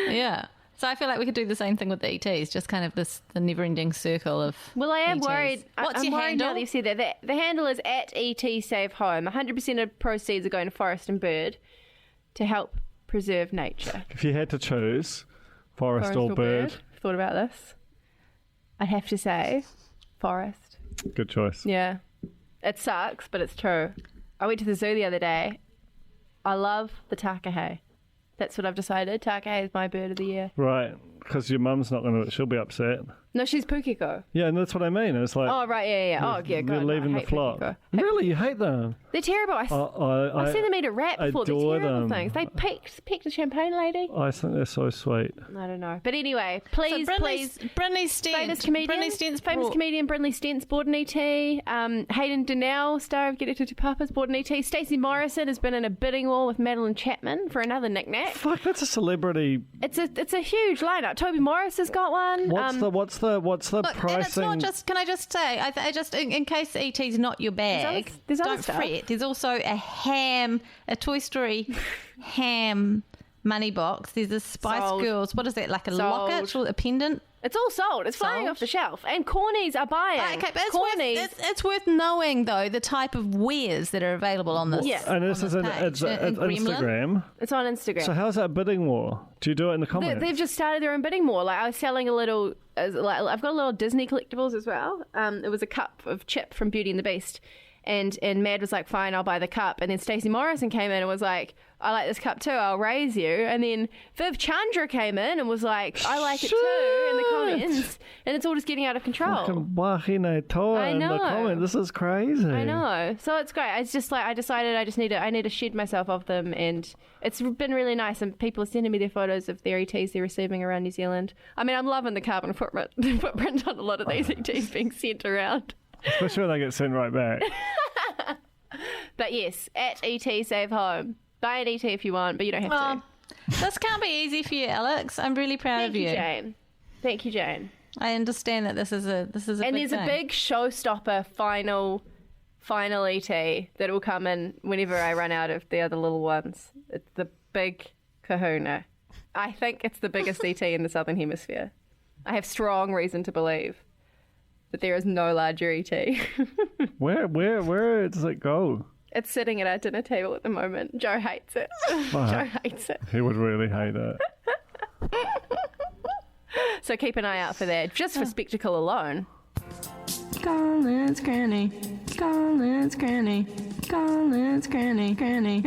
Yeah. So I feel like we could do the same thing with the ETs, just kind of the never-ending circle of Well, I am ETs. worried. What's I'm your worried handle? now that you've said that. The handle is at ET Save Home. 100% of proceeds are going to Forest and Bird to help preserve nature. If you had to choose forest or bird, I've thought about this. I'd have to say forest. good choice. Yeah. It sucks, but it's true. I went to the zoo the other day. I love the takahe. That's what I've decided. Takahe is my bird of the year. Right, because your mum's not going to, she'll be upset. No, she's pukeko. Yeah, and that's what I mean. It's like, Oh, right, yeah. Oh, yeah, you're God, leaving no, I the hate flock. pukeko. Really? You hate them? They're terrible. I've seen them eat a rat before. They're adore terrible them. things. They picked a champagne lady. I think they're so sweet. I don't know. But anyway, please. Brindley Stentz. Famous comedian Brindley Stentz bought an ET. Hayden Donnell, star of Get It to Papa's, bought an ET. Stacey Morrison has been in a bidding war with Madeline Chapman for another knick-knack. Fuck, that's a celebrity. It's a huge lineup. Toby Morris has got one. What's the Look, pricing? and it's not just. Can I just say? I just in case ET's not your bag, there's other don't stuff. fret. There's also a Toy Story ham money box. There's a Spice Sold. Girls. What is that? Like a Sold. locket or a pendant? It's all sold. It's flying Sold. off the shelf. And cornies are buying. Okay, but cornies. it's worth knowing though the type of wares that are available on this. Yeah. And this is on it's this page. In Gremlin. Instagram. It's on Instagram. So how's that bidding war? Do you do it in the comments? They've just started their own bidding war. Like, I was selling a little, I've got a little Disney collectibles as well. It was a cup of Chip from Beauty and the Beast. And Mad was like, fine, I'll buy the cup. And then Stacey Morrison came in and was like, I like this cup too, I'll raise you. And then Viv Chandra came in and was like, I like it too in the comments. And it's all just getting out of control. Fucking wahine toa in the comment. This is crazy. I know. So it's great. It's just like I decided I need to shed myself of them, and it's been really nice. And people are sending me their photos of their ETs they're receiving around New Zealand. I mean, I'm loving the carbon footprint on a lot of these ETs being sent around. Especially when they get sent right back. But yes, at ET Save Home. Buy an ET if you want, but you don't have to. This can't be easy for you, Alex. I'm really proud of you. Thank you, Jane. I understand that this is a and big there's thing. a big showstopper final ET that will come in whenever I run out of the other little ones. It's the big kahuna. I think it's the biggest ET in the Southern Hemisphere. I have strong reason to believe that there is no larger ET. Where does it go? It's sitting at our dinner table at the moment. Joe hates it. Joe hates it. He would really hate it. So keep an eye out for that, just for spectacle alone. Colin's Granny. Colin's Granny. Colin's Granny. Granny.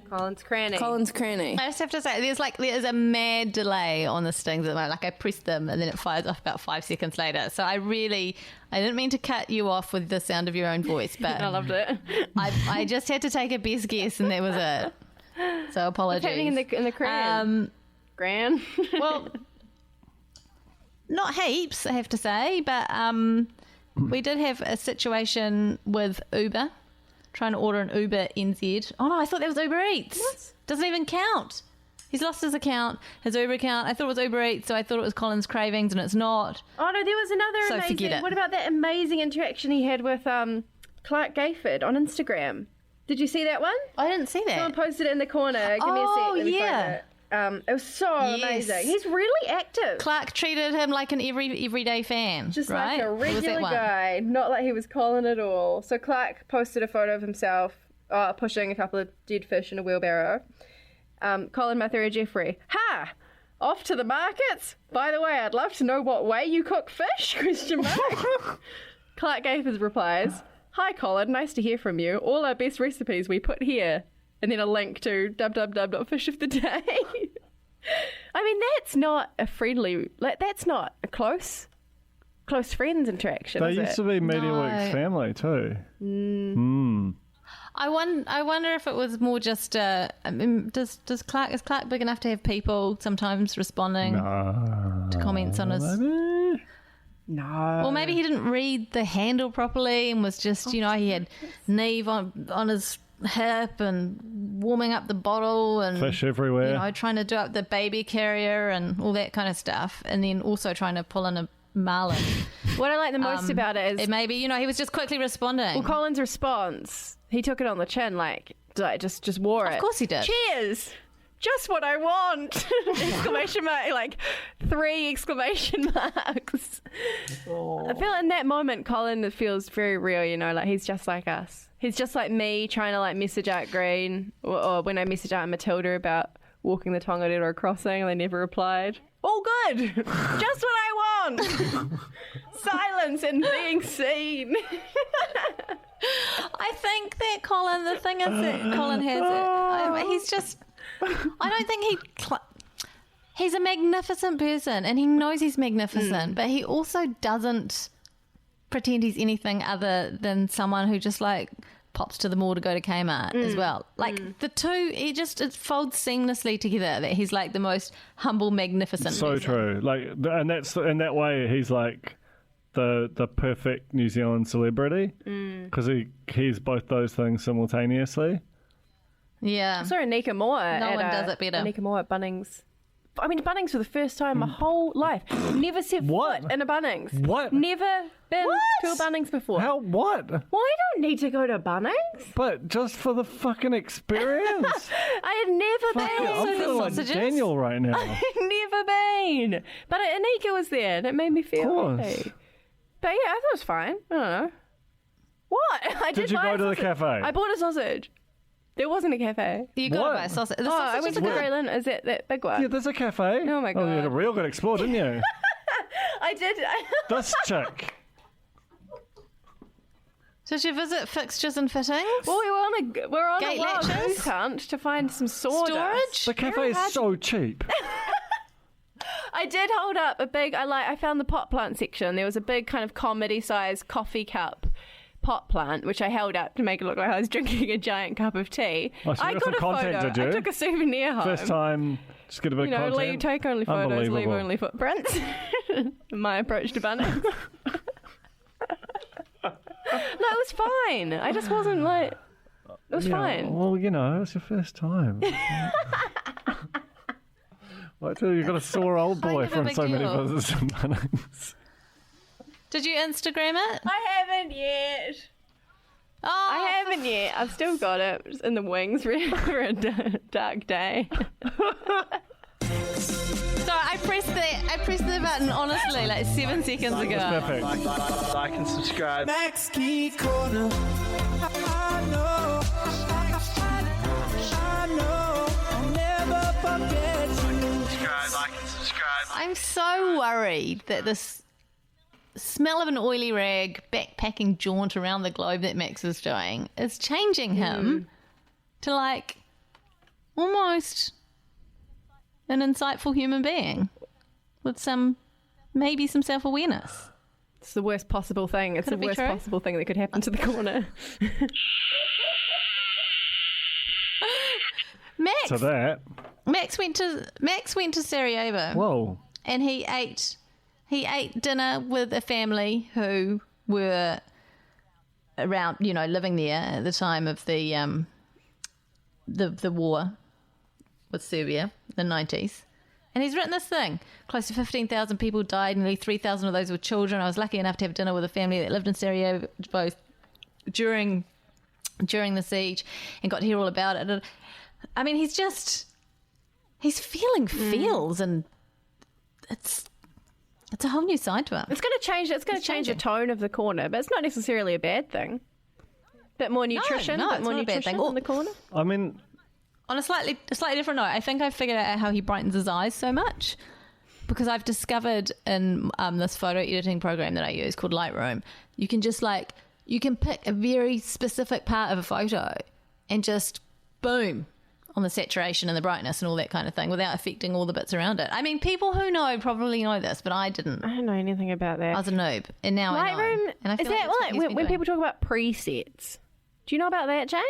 Colin's Cranny. Colin's Cranny. I just have to say, there's a mad delay on this thing. Like I press them and then it fires off about 5 seconds later. So I didn't mean to cut you off with the sound of your own voice, but I loved it. I just had to take a best guess and that was it. So apologies. What's happening in the Gran? Gran? Well, not heaps, I have to say, but we did have a situation with Uber. Trying to order an Uber NZ. Oh no, I thought that was Uber Eats. What? Doesn't even count. He's lost his account, his Uber account. I thought it was Uber Eats, so I thought it was Colin's Cravings, and it's not. Oh no, there was another amazing. What about that amazing interaction he had with Clark Gayford on Instagram? Did you see that one? I didn't see that. Someone posted it in the corner. Give me a sec. Let me find it. It was so amazing. He's really active. Clark treated him like an everyday fan. Just right? like a regular guy. Not like he was Colin at all. So Clark posted a photo of himself pushing a couple of dead fish in a wheelbarrow. Colin Mathura Jeffrey. Ha! Off to the markets? By the way, I'd love to know what way you cook fish? ? Clark gave his replies. Hi Colin, nice to hear from you. All our best recipes we put here. And then a link to www.fishoftheday. I mean, that's not a friendly, that's not a close friends interaction. They used to be MediaWorks family too. I wonder if it was more just. I mean, is Clark big enough to have people sometimes responding to comments on his? Maybe. No. Or maybe he didn't read the handle properly and was just, he had Neve on his hip and warming up the bottle and fish everywhere, trying to do up the baby carrier and all that kind of stuff, and then also trying to pull in a marlin. What I like the most about it is maybe he was just quickly responding. Well, Colin's response, he took it on the chin, like just wore it. Of course he did. Cheers. Just what I want! Exclamation mark, like 3 exclamation marks. I feel in that moment, Colin feels very real, like he's just like us. He's just like me trying to message out Green, or when I message out Matilda about walking the Tongariro crossing and they never replied. All good! Just what I want! Silence and being seen. I think that Colin, the thing is that Colin has it. He's just... I don't think he's a magnificent person and he knows he's magnificent, but he also doesn't pretend he's anything other than someone who just pops to the mall to go to Kmart as well. The two, it folds seamlessly together that he's the most humble, magnificent so person. True. And that's in that way he's the perfect New Zealand celebrity because he's both those things simultaneously. Yeah. I saw Anika Moore. No one does it better. Anika Moore at Bunnings. I mean, Bunnings for the first time in my whole life. Never set foot in a Bunnings. What? Never been to a Bunnings before. How? What? Well, I don't need to go to Bunnings. But just for the fucking experience. I had never been. I'm feeling like Daniel right now. I've never been. But Anika was there and it made me feel happy. But yeah, I thought it was fine. I don't know. What? Did you go to the cafe? I bought a sausage. There wasn't a cafe. You got to buy a sausage. I went to Greyland. Is it that big one? Yeah, there's a cafe. Oh my god. Oh, you had a real good explore, didn't you? I did. This chick. Did you visit fixtures and fittings? Well, we're on Gate a wild latches? goose hunt to find some sawdust. Storage? The cafe is so cheap. I did hold up a big. I found the pot plant section. There was a big kind of comedy-sized coffee cup pot plant, which I held up to make it look like I was drinking a giant cup of tea. Oh, so I you got some a content, photo. did you? I took a souvenir home. First time, just get a bit of content. Take only photos, leave Unbelievable. only footprints. My approach to Bunnings. No, it was fine. I just wasn't like. It was fine. Well, it's your first time. Like, too, you've got a sore old boy Kind of a from big so many deal. visits to Bunnings. Did you Instagram it? I haven't yet. Oh, I haven't yet. I've still got it just in the wings for a dark day. Sorry, I pressed the button honestly like 7 seconds ago. Perfect. Like and subscribe. Max Key Corner. I know. I'll never forget you. Subscribe, like and subscribe. I'm so worried that this smell of an oily rag backpacking jaunt around the globe that Max is doing is changing him to like almost an insightful human being with maybe some self-awareness. It's the worst possible thing. It's Could the it be worst true? possible thing that could happen to the corner. So that. Max went to Sarajevo. Whoa. And he ate dinner with a family who were around, living there at the time of the war with Serbia, the 90s. And he's written this thing. Close to 15,000 people died, nearly 3,000 of those were children. I was lucky enough to have dinner with a family that lived in Sarajevo both during the siege and got to hear all about it. And, I mean, he's feeling feels, and it's a whole new side to him. It's going to change. It's going to change the tone of the corner, but it's not necessarily a bad thing. Bit more nutrition. No, bit it's more not a bad nutrition thing. in the corner. I mean, On a slightly different note, I think I figured out how he brightens his eyes so much because I've discovered in this photo editing program that I use called Lightroom, you can just you can pick a very specific part of a photo and just boom on the saturation and the brightness and all that kind of thing without affecting all the bits around it. I mean, people who know probably know this, but I didn't. I don't know anything about that. I was a noob, and now I know. Lightroom, And I feel is that that's what he's been when doing. people talk about presets? Do you know about that, Jane?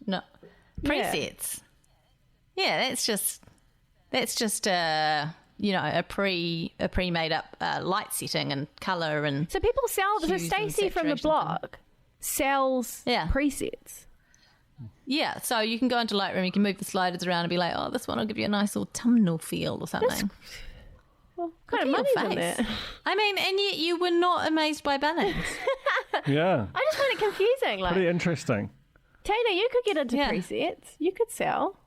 No. Presets. Yeah, that's just a pre-made up light setting and color and So people sell. So hues and Stacey from the saturation blog sells presets. Yeah, so you can go into Lightroom, you can move the sliders around and be like, oh, this one will give you a nice little thumbnail feel or something. Well, kind of Look at money's your in face. there. I mean, and yet you were not amazed by Bunnings. yeah. I just find it confusing. Like, Pretty interesting. Tina, you could get into Yeah. presets. You could sell.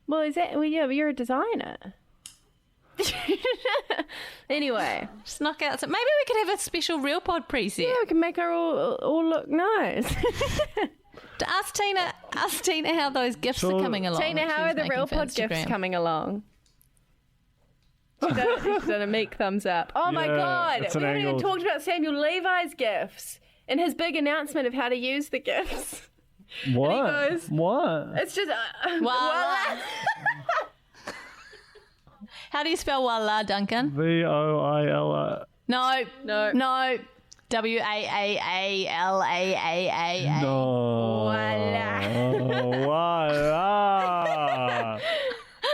Well, you're a designer. Anyway, Just knock out some. Maybe we could have a special Real Pod preset. yeah, we can make her all look nice. To ask Tina how those gifts are coming along. Tina, that how she are was the making Real for Pod gifts Instagram. coming along? She's done a meek thumbs up. Oh my Yeah, God. it's We an haven't even angled- talked about Samuel Levi's gifts and his big announcement of how to use the gifts. What? goes- What? It's just. Voila. How do you spell voila, Duncan? VOILA. No. No. WAAALAAAA. No. Voila.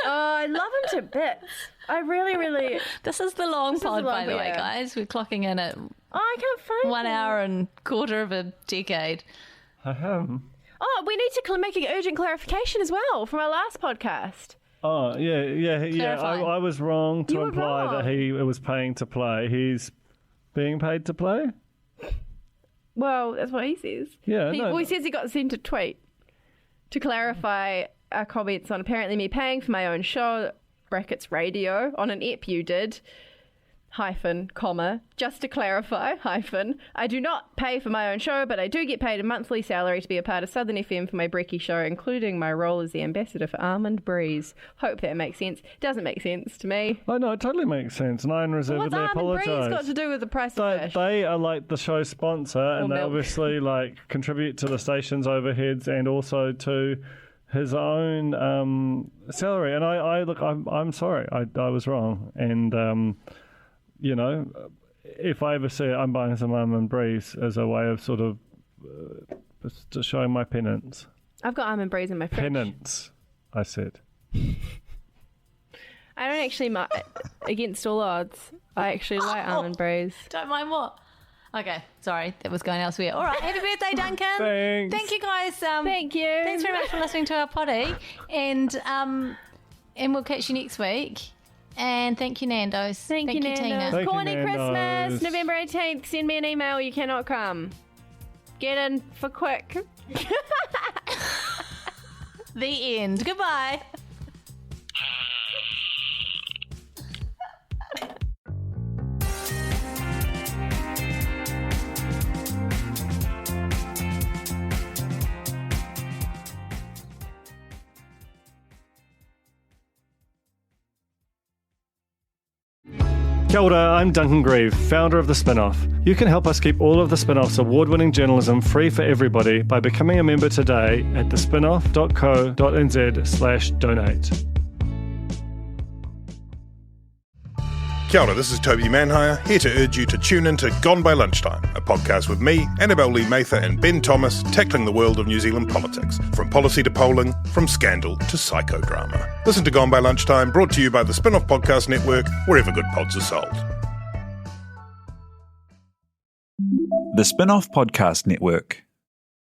Oh, I love him to bits. I really, really. This is the long This is pod, the by long- the way, yeah. guys. We're clocking in at Oh, I can't find 1 it. hour and quarter of a decade. Ahem. Oh, we need to make an urgent clarification as well from our last podcast. Oh, yeah. Clarify. I was wrong to You were imply wrong. that he was paying to play. He's being paid to play? Well, that's what he says. Yeah, He says he got sent a tweet to clarify our comments on apparently me paying for my own show, brackets radio, on an ep you did. hyphen, comma, just to clarify, hyphen, I do not pay for my own show, but I do get paid a monthly salary to be a part of Southern FM for my brekkie show, including my role as the ambassador for Almond Breeze. Hope that makes sense. Doesn't make sense to me. Oh, no, it totally makes sense, and I unreservedly apologise. What's Almond Breeze got to do with the price of fish? They are like the show sponsor, and they obviously like contribute to the station's overheads and also to his own salary. And I'm sorry, I was wrong, and you know, if I ever see it, I'm buying some Almond Breeze as a way of sort of just showing my penance. I've got Almond Breeze in my fridge. Penance, I said. I don't actually, against all odds, I actually like Almond Breeze. Don't mind what? Okay, sorry, that was going elsewhere. All right, happy birthday, Duncan. Thanks. Thank you, guys. Thank you. Thanks very much for listening to our potty, and we'll catch you next week. And thank you, Nando's. Thank you, Nando's. Tina. Thank Corny you, Nando's. Christmas, November 18th. Send me an email. You cannot come. Get in for quick. The end. Goodbye. Kia ora, I'm Duncan Grieve, founder of The Spinoff. You can help us keep all of The Spinoff's award-winning journalism free for everybody by becoming a member today at thespinoff.co.nz/donate. Kia ora, this is Toby Manhire, here to urge you to tune in to Gone by Lunchtime, a podcast with me, Annabelle Lee Mather and Ben Thomas, tackling the world of New Zealand politics, from policy to polling, from scandal to psychodrama. Listen to Gone by Lunchtime, brought to you by the Spinoff Podcast Network, wherever good pods are sold. The Spinoff Podcast Network.